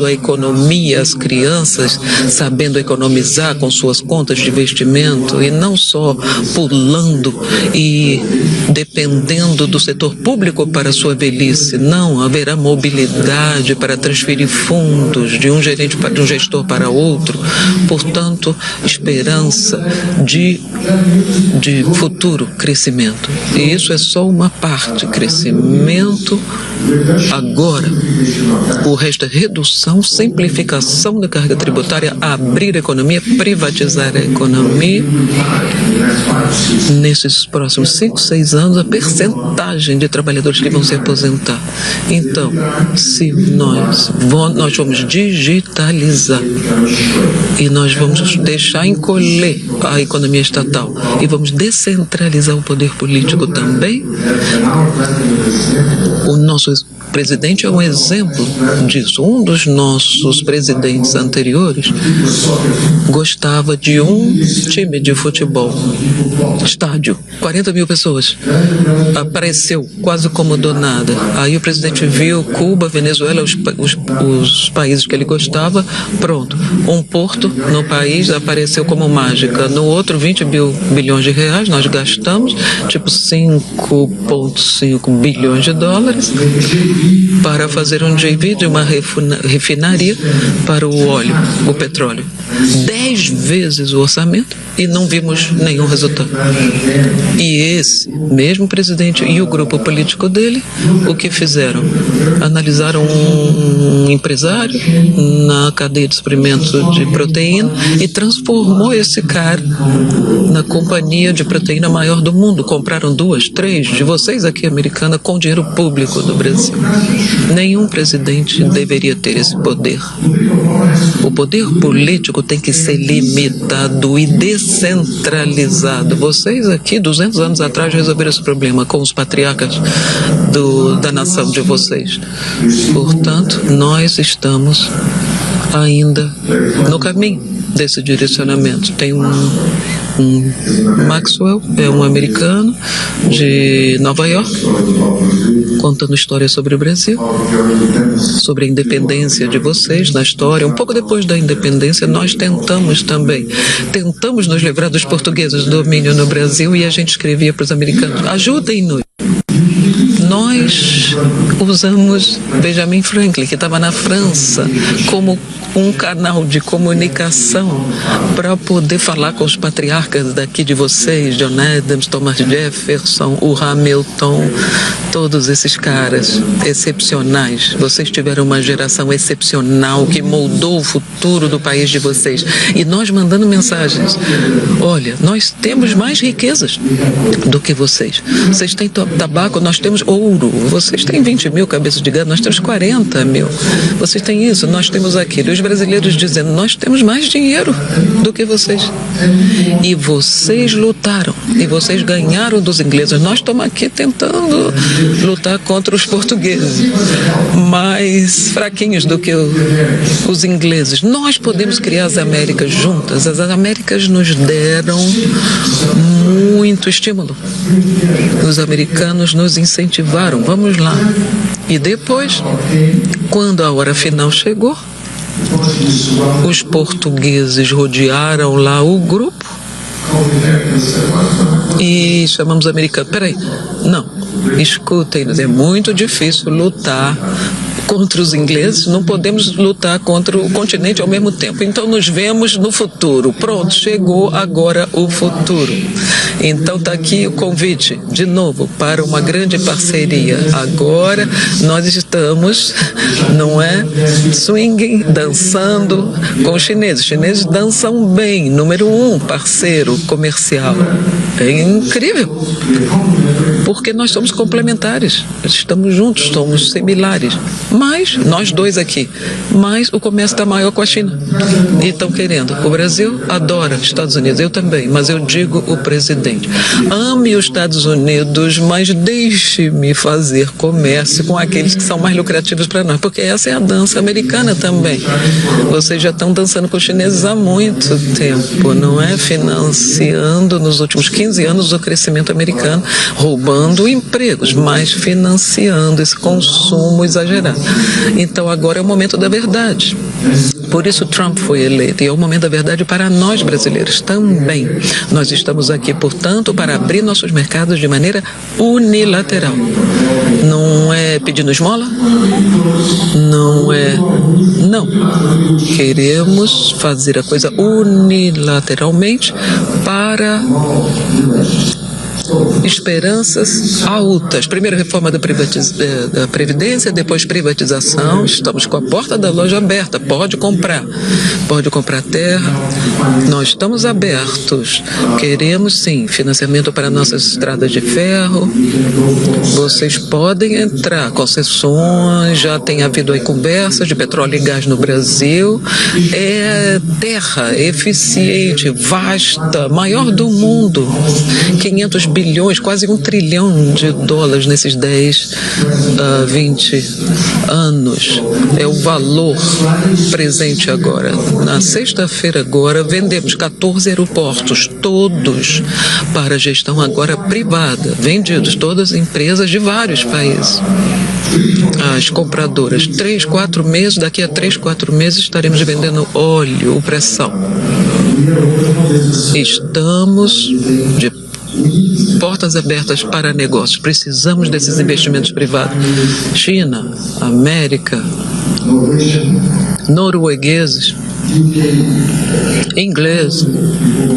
a economia, as crianças sabendo economizar com suas contas de investimento e não só pulando e dependendo do setor público para sua velhice. Não, haverá mobilidade para transferir fundos de um gerente para um gestor para outro. Portanto, esperança de futuro crescimento. E isso é só uma parte, crescimento agora. O resto é redução, simplificação da carga tributária, abrir a economia, privatizar a economia. Nesses próximos 5, 6 anos, a percentagem de trabalhadores que vão se aposentar. Então, se nós vamos digitalizar e nós vamos deixar encolher a economia estatal e vamos descentralizar o poder político também, o nosso presidente é um exemplo disso. Um dos nossos presidentes anteriores gostava de um time de futebol, estádio, 40 mil pessoas. Apareceu quase como do nada. Aí o presidente viu Cuba, Venezuela, os países que ele gostava, pronto. Um porto no país apareceu como mágica. No outro, 20 bilhões de reais, nós gastamos, tipo 5,5 bilhões de dólares, para fazer um JV de uma refinaria para o óleo, o petróleo. 10 vezes o orçamento e não vimos nenhum resultado. E esse mesmo presidente e o grupo político dele, o que fizeram? Analisaram um empresário na cadeia de suprimento de proteína e transformou esse cara na companhia de proteína maior do mundo. Compraram 2, 3 de vocês aqui, americana, com dinheiro público do Brasil. Nenhum presidente deveria ter esse poder. O poder político tem que ser limitado e descentralizado. Vocês aqui, 200 anos atrás, resolveram esse problema com os patriarcas da nação de vocês. Portanto, nós estamos ainda no caminho desse direcionamento. Tem Maxwell, é um americano de Nova York, contando histórias sobre o Brasil, sobre a independência de vocês na história. Um pouco depois da independência, nós tentamos nos livrar dos portugueses do domínio no Brasil, e a gente escrevia para os americanos: ajudem-nos. Nós usamos Benjamin Franklin, que estava na França, como um canal de comunicação para poder falar com os patriarcas daqui de vocês, John Adams, Thomas Jefferson, o Hamilton, todos esses caras excepcionais. Vocês tiveram uma geração excepcional que moldou o futuro do país de vocês. E nós mandando mensagens: olha, nós temos mais riquezas do que vocês. Vocês têm tabaco, nós temos ouro. Vocês têm 20 mil cabeças de gado, nós temos 40 mil. Vocês têm isso, nós temos aquilo. Os brasileiros dizendo: nós temos mais dinheiro do que vocês. E vocês lutaram, e vocês ganharam dos ingleses. Nós estamos aqui tentando lutar contra os portugueses, mais fraquinhos do que os ingleses. Nós podemos criar as Américas juntas. As Américas nos deram muito estímulo. Os americanos nos incentivaram. Vamos lá. E depois, quando a hora final chegou, os portugueses rodearam lá o grupo e chamamos os americanos: peraí, não, escutem-nos, é muito difícil lutar contra os ingleses, não podemos lutar contra o continente ao mesmo tempo. Então nos vemos no futuro. Pronto, chegou agora o futuro. Então está aqui o convite, de novo, para uma grande parceria. Agora nós estamos, não é, swinging, dançando com os chineses. Os chineses dançam bem, número 1, parceiro comercial. É incrível, porque nós somos complementares, estamos juntos, somos similares. Mas, nós dois aqui, mas o comércio está maior com a China. E estão querendo. O Brasil adora os Estados Unidos, eu também, mas eu digo o presidente: ame os Estados Unidos, mas deixe-me fazer comércio com aqueles que são mais lucrativos para nós, porque essa é a dança americana também. Vocês já estão dançando com os chineses há muito tempo, não é? Financiando nos últimos 15 anos o crescimento americano, roubando empregos, mas financiando esse consumo exagerado. Então agora é o momento da verdade. Por isso Trump foi eleito, e é o momento da verdade para nós brasileiros também. Nós estamos aqui, portanto, para abrir nossos mercados de maneira unilateral. Não é pedindo esmola? Não é... Não. Queremos fazer a coisa unilateralmente para esperanças altas. Primeiro, reforma da Previdência, depois privatização. Estamos com a porta da loja aberta. Pode comprar terra. Nós estamos abertos. Queremos, sim, financiamento para nossas estradas de ferro. Vocês podem entrar. Concessões, já tem havido aí conversas de petróleo e gás no Brasil. É terra eficiente, vasta, maior do mundo. 500 bilhões, quase $1 trilhão nesses 10 a 20 anos. É o valor presente agora. Na sexta-feira agora, vendemos 14 aeroportos, todos para gestão agora privada, vendidos, todas as empresas de vários países. As compradoras, 3, 4 meses, daqui a 3, 4 meses estaremos vendendo óleo, pressão. Estamos de portas abertas para negócios. Precisamos desses investimentos privados. China, América, noruegueses, inglês,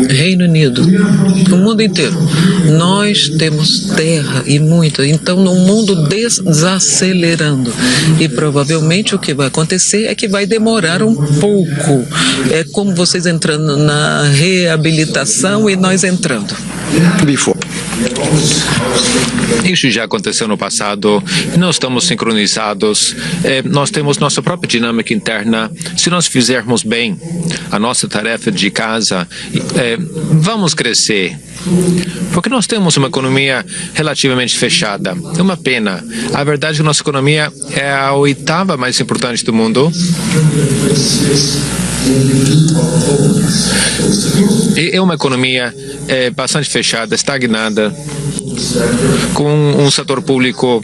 Reino Unido, o mundo inteiro. Nós temos terra e muita. Então, no mundo desacelerando. E provavelmente o que vai acontecer é que vai demorar um pouco. É como vocês entrando na reabilitação e nós entrando. Before. Isso já aconteceu no passado, não estamos sincronizados, nós temos nossa própria dinâmica interna. Se nós fizermos bem a nossa tarefa de casa, vamos crescer. Porque nós temos uma economia relativamente fechada. É uma pena. A verdade é que nossa economia é a 8ª mais importante do mundo. É uma economia bastante fechada, estagnada, com um setor público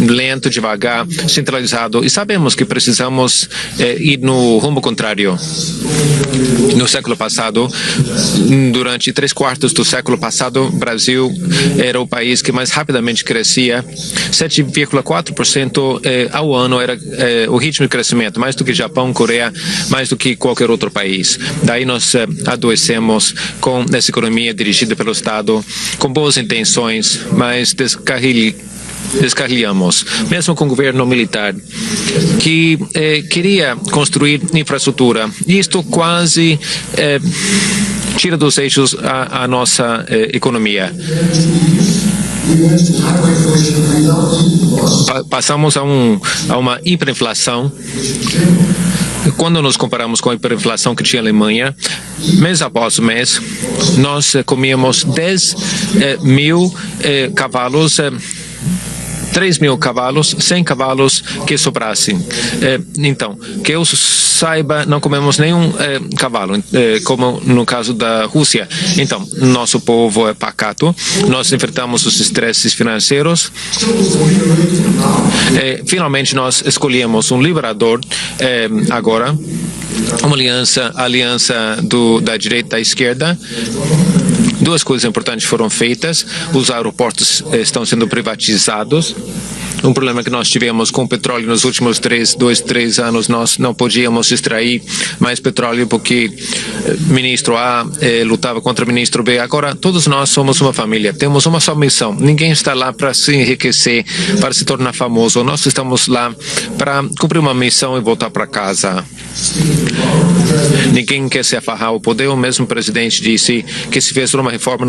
lento, devagar, centralizado. E sabemos que precisamos ir no rumo contrário. No século passado, durante 3/4 do século passado, o Brasil era o país que mais rapidamente crescia. 7,4% ao ano era o ritmo de crescimento, mais do que Japão, Coreia, mais do que qualquer outro país. Daí nós adoecemos com essa economia dirigida pelo Estado, com boas intenções, mas descarrilhamos, mesmo com o governo militar, que queria construir infraestrutura. Isto quase tira dos eixos a nossa economia. Passamos a uma hiperinflação. Quando nos comparamos com a hiperinflação que tinha a Alemanha, mês após mês, nós comíamos 10 mil cavalos, 3 mil cavalos, 100 cavalos que sobrassem. Então, que eu saiba, não comemos nenhum cavalo, como no caso da Rússia. Então, nosso povo é pacato, nós enfrentamos os estresses financeiros. Finalmente, nós escolhemos um liberador agora, uma aliança da direita e da esquerda. Duas coisas importantes foram feitas. Os aeroportos estão sendo privatizados. Um problema que nós tivemos com o petróleo nos últimos 3 anos, nós não podíamos extrair mais petróleo porque ministro A lutava contra o ministro B. Agora, todos nós somos uma família, temos uma só missão. Ninguém está lá para se enriquecer, para se tornar famoso. Nós estamos lá para cumprir uma missão e voltar para casa. Ninguém quer se afarrar ao poder. O mesmo presidente disse que se fizer uma reforma,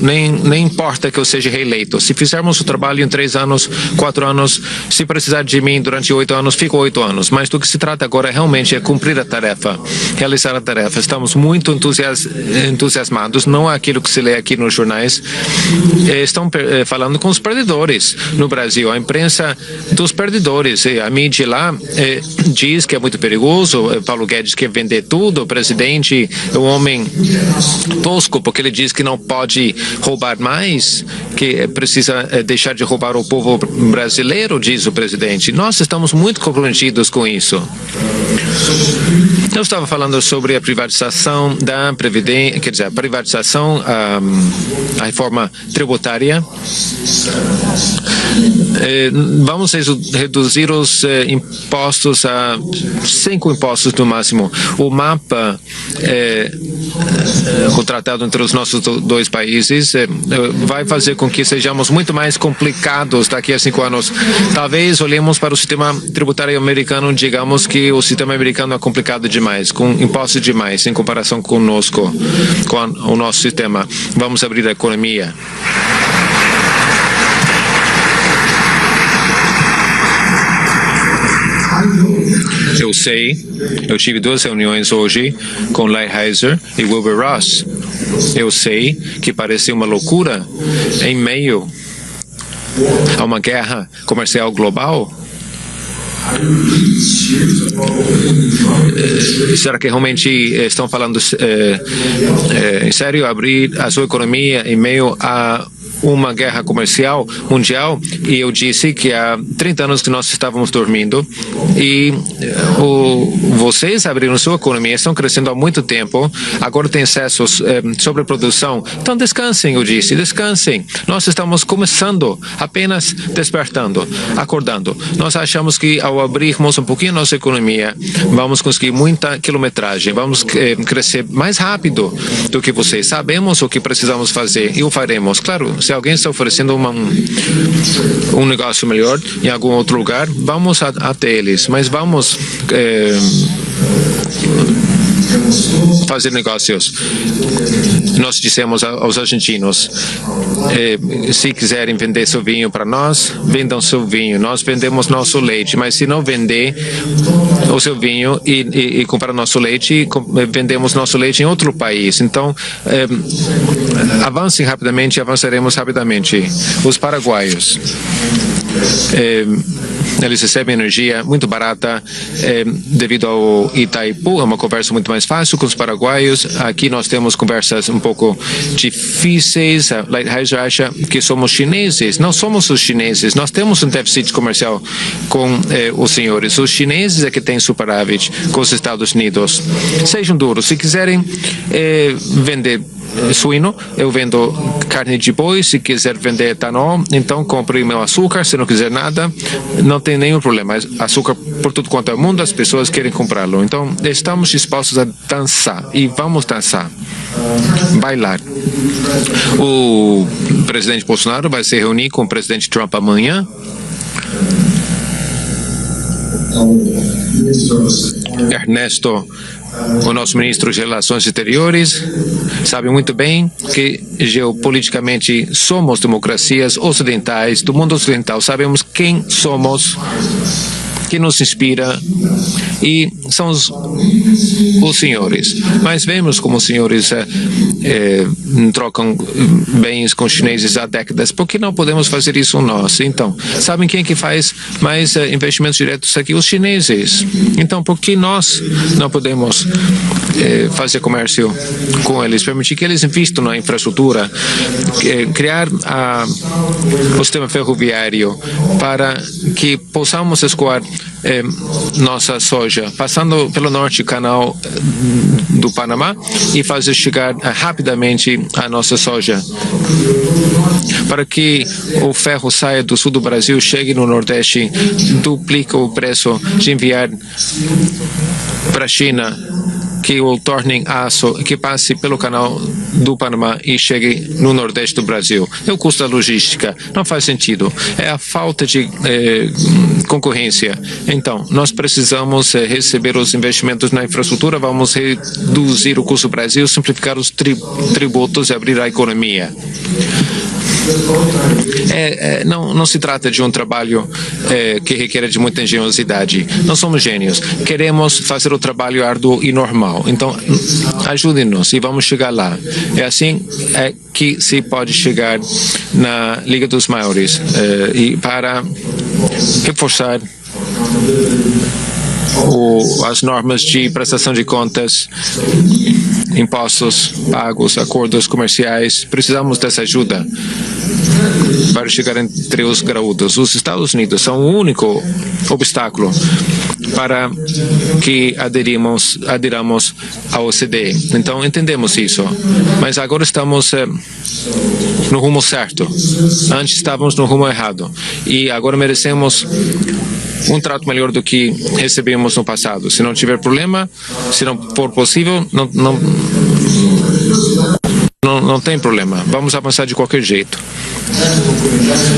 nem importa que eu seja reeleito. Se fizermos o trabalho em 3 anos, 4 anos, se precisar de mim durante 8 anos, fico 8 anos. Mas do que se trata agora realmente é cumprir a tarefa, realizar a tarefa. Estamos muito entusiasmados, não é aquilo que se lê aqui nos jornais. Estão falando com os perdedores no Brasil, a imprensa dos perdedores. A mídia lá diz que é muito perigoso. Paulo Guedes quer vender tudo. O presidente é um homem tosco, porque ele diz que não pode roubar mais, que precisa deixar de roubar o povo brasileiro, diz o presidente. Nós estamos muito comprometidos com isso. Eu estava falando sobre a privatização da Previdência, quer dizer, a privatização, a reforma tributária. Vamos reduzir os impostos a 5 impostos no máximo. O mapa, o tratado entre os nossos 2 países, vai fazer com que sejamos muito mais complicados daqui a 5 anos. Talvez olhemos para o sistema tributário americano, digamos que o sistema americano é complicado demais, com impostos demais em comparação conosco, com o nosso sistema. Vamos abrir a economia. Eu sei, eu tive 2 reuniões hoje com Lighthizer e Wilbur Ross. Eu sei que parece uma loucura em meio a uma guerra comercial global. Será que realmente estão falando em sério abrir a sua economia em meio a uma guerra comercial mundial? E eu disse que há 30 anos que nós estávamos dormindo e vocês abriram sua economia, estão crescendo há muito tempo, agora tem excessos sobre produção. Então descansem, eu disse, descansem. Nós estamos começando, apenas despertando, acordando. Nós achamos que ao abrirmos um pouquinho a nossa economia, vamos conseguir muita quilometragem, vamos crescer mais rápido do que vocês. Sabemos o que precisamos fazer e o faremos. Claro, se alguém está oferecendo um negócio melhor em algum outro lugar, vamos até eles, mas vamos fazer negócios. Nós dissemos aos argentinos, se quiserem vender seu vinho para nós, vendam seu vinho. Nós vendemos nosso leite, mas se não vender o seu vinho e comprar nosso leite, vendemos nosso leite em outro país. Então, avancem rapidamente, avançaremos rapidamente. Os paraguaios, eles recebem energia muito barata devido ao Itaipu, é uma conversa muito mais fácil com os paraguaios. Aqui nós temos conversas um pouco difíceis. A Lighthizer acha que somos chineses. Não somos os chineses, nós temos um déficit comercial com os senhores. Os chineses é que têm superávit com os Estados Unidos. Sejam duros, se quiserem vender suíno, eu vendo carne de boi. Se quiser vender etanol, então compre meu açúcar. Se não quiser nada, não tem nenhum problema. Açúcar por tudo quanto é o mundo, as pessoas querem comprá-lo. Então, estamos dispostos a dançar e vamos dançar, bailar. O presidente Bolsonaro vai se reunir com o presidente Trump amanhã. Ernesto, o nosso ministro de Relações Exteriores, sabe muito bem que geopoliticamente somos democracias ocidentais, do mundo ocidental. Sabemos quem somos, que nos inspira, e são os senhores. Mas vemos como os senhores trocam bens com os chineses há décadas. Por que não podemos fazer isso nós? Então, sabem quem que faz mais investimentos diretos aqui? Os chineses. Então, por que nós não podemos fazer comércio com eles, permitir que eles investam na infraestrutura, criar o sistema ferroviário para que possamos escoar nossa soja, passando pelo norte canal do Panamá, e fazer chegar rapidamente a nossa soja, para que o ferro saia do sul do Brasil, chegue no Nordeste, duplica o preço de enviar para a China, que o tornem aço, que passe pelo canal do Panamá e chegue no Nordeste do Brasil. É o custo da logística. Não faz sentido. É a falta de concorrência. Então, nós precisamos receber os investimentos na infraestrutura, vamos reduzir o custo do Brasil, simplificar os tributos e abrir a economia. Não se trata de um trabalho que requer de muita engenhosidade. Não somos gênios. Queremos fazer o trabalho árduo e normal. Então, ajude-nos e vamos chegar lá. É assim que se pode chegar na Liga dos Maiores, e para reforçar as normas de prestação de contas, impostos pagos, acordos comerciais. Precisamos dessa ajuda para chegar entre os graúdos. Os Estados Unidos são o único obstáculo para que adiramos ao OCDE. Então, entendemos isso. Mas agora estamos no rumo certo. Antes estávamos no rumo errado. E agora merecemos um trato melhor do que recebemos no passado. Se não tiver problema, se não for possível, não tem problema. Vamos avançar de qualquer jeito.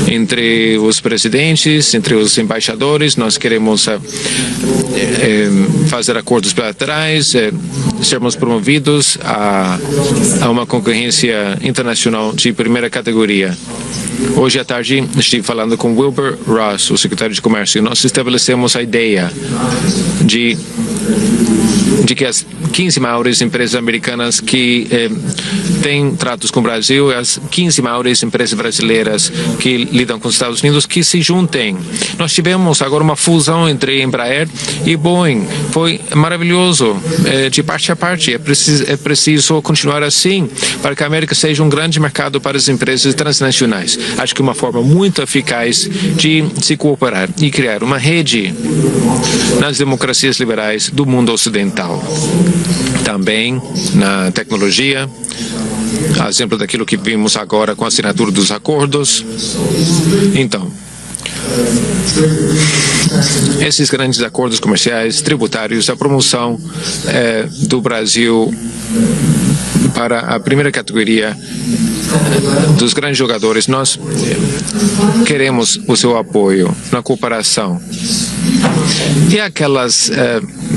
Entre os presidentes, entre os embaixadores, nós queremos fazer acordos bilaterais, sermos promovidos a uma concorrência internacional de primeira categoria. Hoje à tarde estive falando com Wilbur Ross, o secretário de Comércio, e nós estabelecemos a ideia de que as 15 maiores empresas americanas que têm tratos com o Brasil, as 15 maiores empresas brasileiras que lidam com os Estados Unidos, que se juntem. Nós tivemos agora uma fusão entre Embraer e Boeing. Foi maravilhoso, de parte a parte. É preciso continuar assim para que a América seja um grande mercado para as empresas transnacionais. Acho que uma forma muito eficaz de se cooperar e criar uma rede nas democracias liberais do mundo ocidental. Também na tecnologia, a exemplo daquilo que vimos agora com a assinatura dos acordos. Então, esses grandes acordos comerciais, tributários, a promoção do Brasil para a primeira categoria dos grandes jogadores, nós queremos o seu apoio na cooperação. E aquelas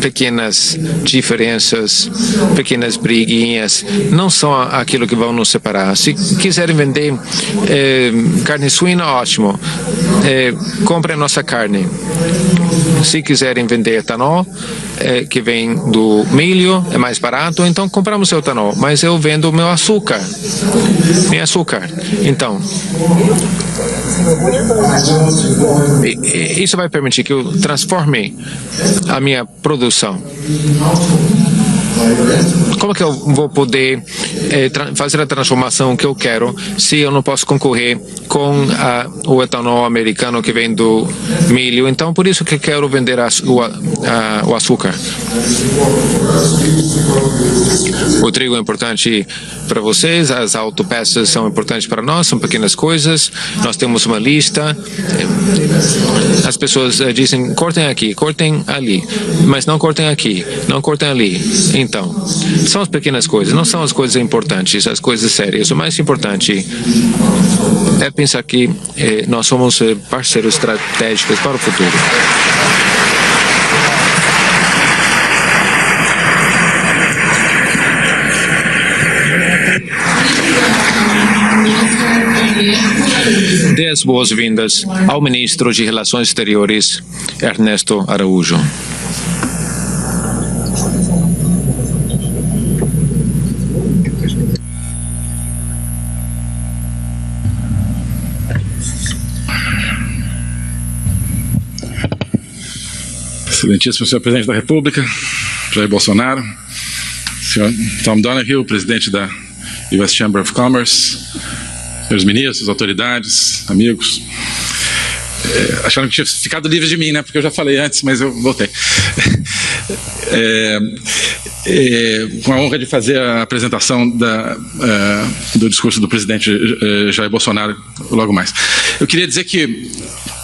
pequenas diferenças, pequenas briguinhas, não são aquilo que vão nos separar. Se quiserem vender carne suína, ótimo. Comprem nossa carne. Se quiserem vender etanol, que vem do milho, é mais barato, então compramos seu etanol. Mas eu vendo meu açúcar. Meu açúcar. Então, isso vai permitir que eu transforme a minha produção. Como é que eu vou poder fazer a transformação que eu quero se eu não posso concorrer com o etanol americano que vem do milho? Então, por isso que quero vender o açúcar. O trigo é importante para vocês, as autopeças são importantes para nós, são pequenas coisas. Nós temos uma lista. As pessoas dizem, cortem aqui, cortem ali, mas não cortem aqui, não cortem ali. Então, são as pequenas coisas, não são as coisas importantes, as coisas sérias. O mais importante é pensar que nós somos parceiros estratégicos para o futuro. Dê as boas-vindas ao ministro de Relações Exteriores, Ernesto Araújo. Excelentíssimo senhor presidente da República, Jair Bolsonaro, senhor Tom Donahue, presidente da U.S. Chamber of Commerce, senhores ministros, autoridades, amigos. Acharam que tinha ficado livre de mim, né? Porque eu já falei antes, mas eu voltei. Com a honra de fazer a apresentação do discurso do presidente Jair Bolsonaro logo mais. Eu queria dizer que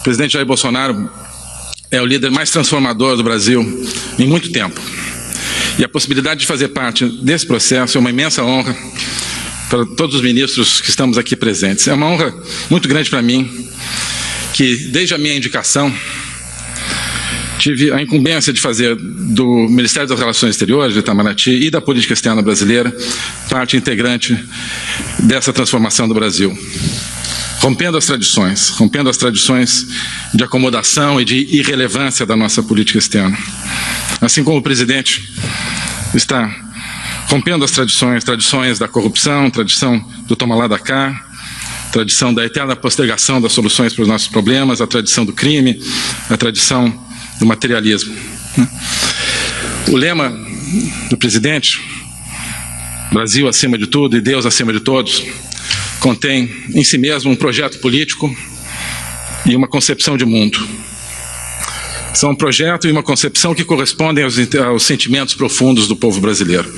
o presidente Jair Bolsonaro é o líder mais transformador do Brasil em muito tempo. E a possibilidade de fazer parte desse processo é uma imensa honra para todos os ministros que estamos aqui presentes. É uma honra muito grande para mim, que desde a minha indicação tive a incumbência de fazer do Ministério das Relações Exteriores, do Itamaraty e da política externa brasileira parte integrante dessa transformação do Brasil. Rompendo as tradições de acomodação e de irrelevância da nossa política externa. Assim como o presidente está rompendo as tradições da corrupção, tradição do toma lá da cá, tradição da eterna postergação das soluções para os nossos problemas, a tradição do crime, a tradição do materialismo. O lema do presidente, Brasil acima de tudo e Deus acima de todos, contém em si mesmo um projeto político e uma concepção de mundo. São um projeto e uma concepção que correspondem aos sentimentos profundos do povo brasileiro.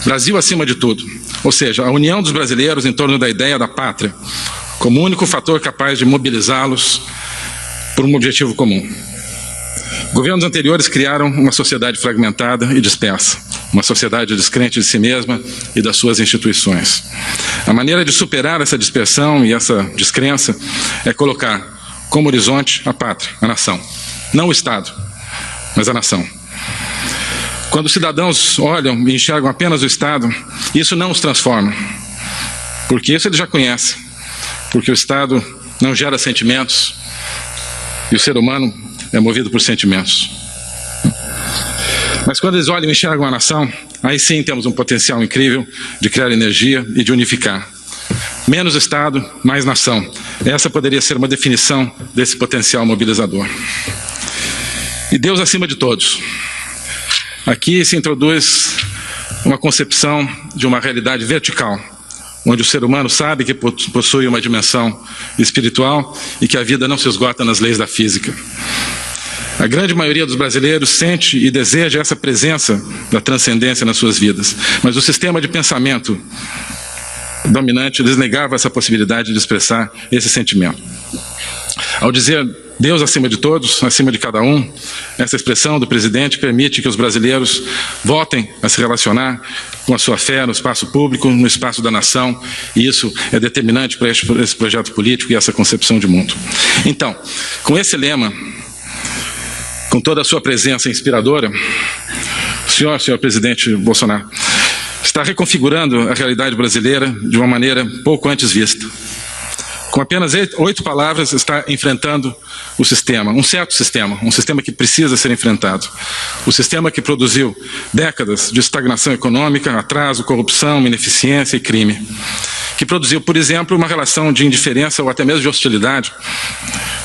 Brasil acima de tudo, ou seja, a união dos brasileiros em torno da ideia da pátria, como o único fator capaz de mobilizá-los por um objetivo comum. Governos anteriores criaram uma sociedade fragmentada e dispersa, uma sociedade descrente de si mesma e das suas instituições. A maneira de superar essa dispersão e essa descrença é colocar como horizonte a pátria, a nação. Não o Estado, mas a nação. Quando os cidadãos olham e enxergam apenas o Estado, isso não os transforma, porque isso eles já conhecem, porque o Estado não gera sentimentos e o ser humano é movido por sentimentos. Mas quando eles olham e enxergam a nação, aí sim temos um potencial incrível de criar energia e de unificar. Menos Estado, mais nação. Essa poderia ser uma definição desse potencial mobilizador. E Deus acima de todos. Aqui se introduz uma concepção de uma realidade vertical, onde o ser humano sabe que possui uma dimensão espiritual e que a vida não se esgota nas leis da física. A grande maioria dos brasileiros sente e deseja essa presença da transcendência nas suas vidas, mas o sistema de pensamento dominante desnegava essa possibilidade de expressar esse sentimento. Ao dizer Deus acima de todos, acima de cada um, essa expressão do presidente permite que os brasileiros voltem a se relacionar com a sua fé no espaço público, no espaço da nação, e isso é determinante para esse projeto político e essa concepção de mundo. Então, com esse lema, com toda a sua presença inspiradora, senhor presidente Bolsonaro, está reconfigurando a realidade brasileira de uma maneira pouco antes vista. Com apenas 8 palavras, está enfrentando o sistema, um certo sistema, um sistema que precisa ser enfrentado. O sistema que produziu décadas de estagnação econômica, atraso, corrupção, ineficiência e crime. Que produziu, por exemplo, uma relação de indiferença ou até mesmo de hostilidade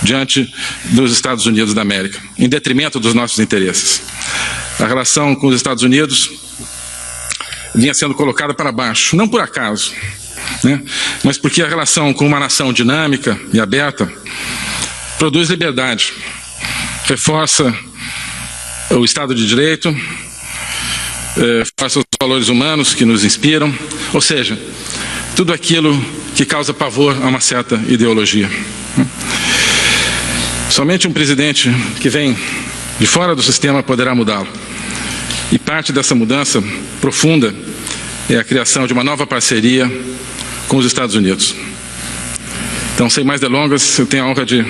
diante dos Estados Unidos da América, em detrimento dos nossos interesses. A relação com os Estados Unidos vinha sendo colocada para baixo, não por acaso, né? Mas porque a relação com uma nação dinâmica e aberta produz liberdade, reforça o Estado de Direito, reforça os valores humanos que nos inspiram, ou seja, tudo aquilo que causa pavor a uma certa ideologia. Somente um presidente que vem de fora do sistema poderá mudá-lo. E parte dessa mudança profunda é a criação de uma nova parceria com os Estados Unidos. Então, sem mais delongas, eu tenho a honra de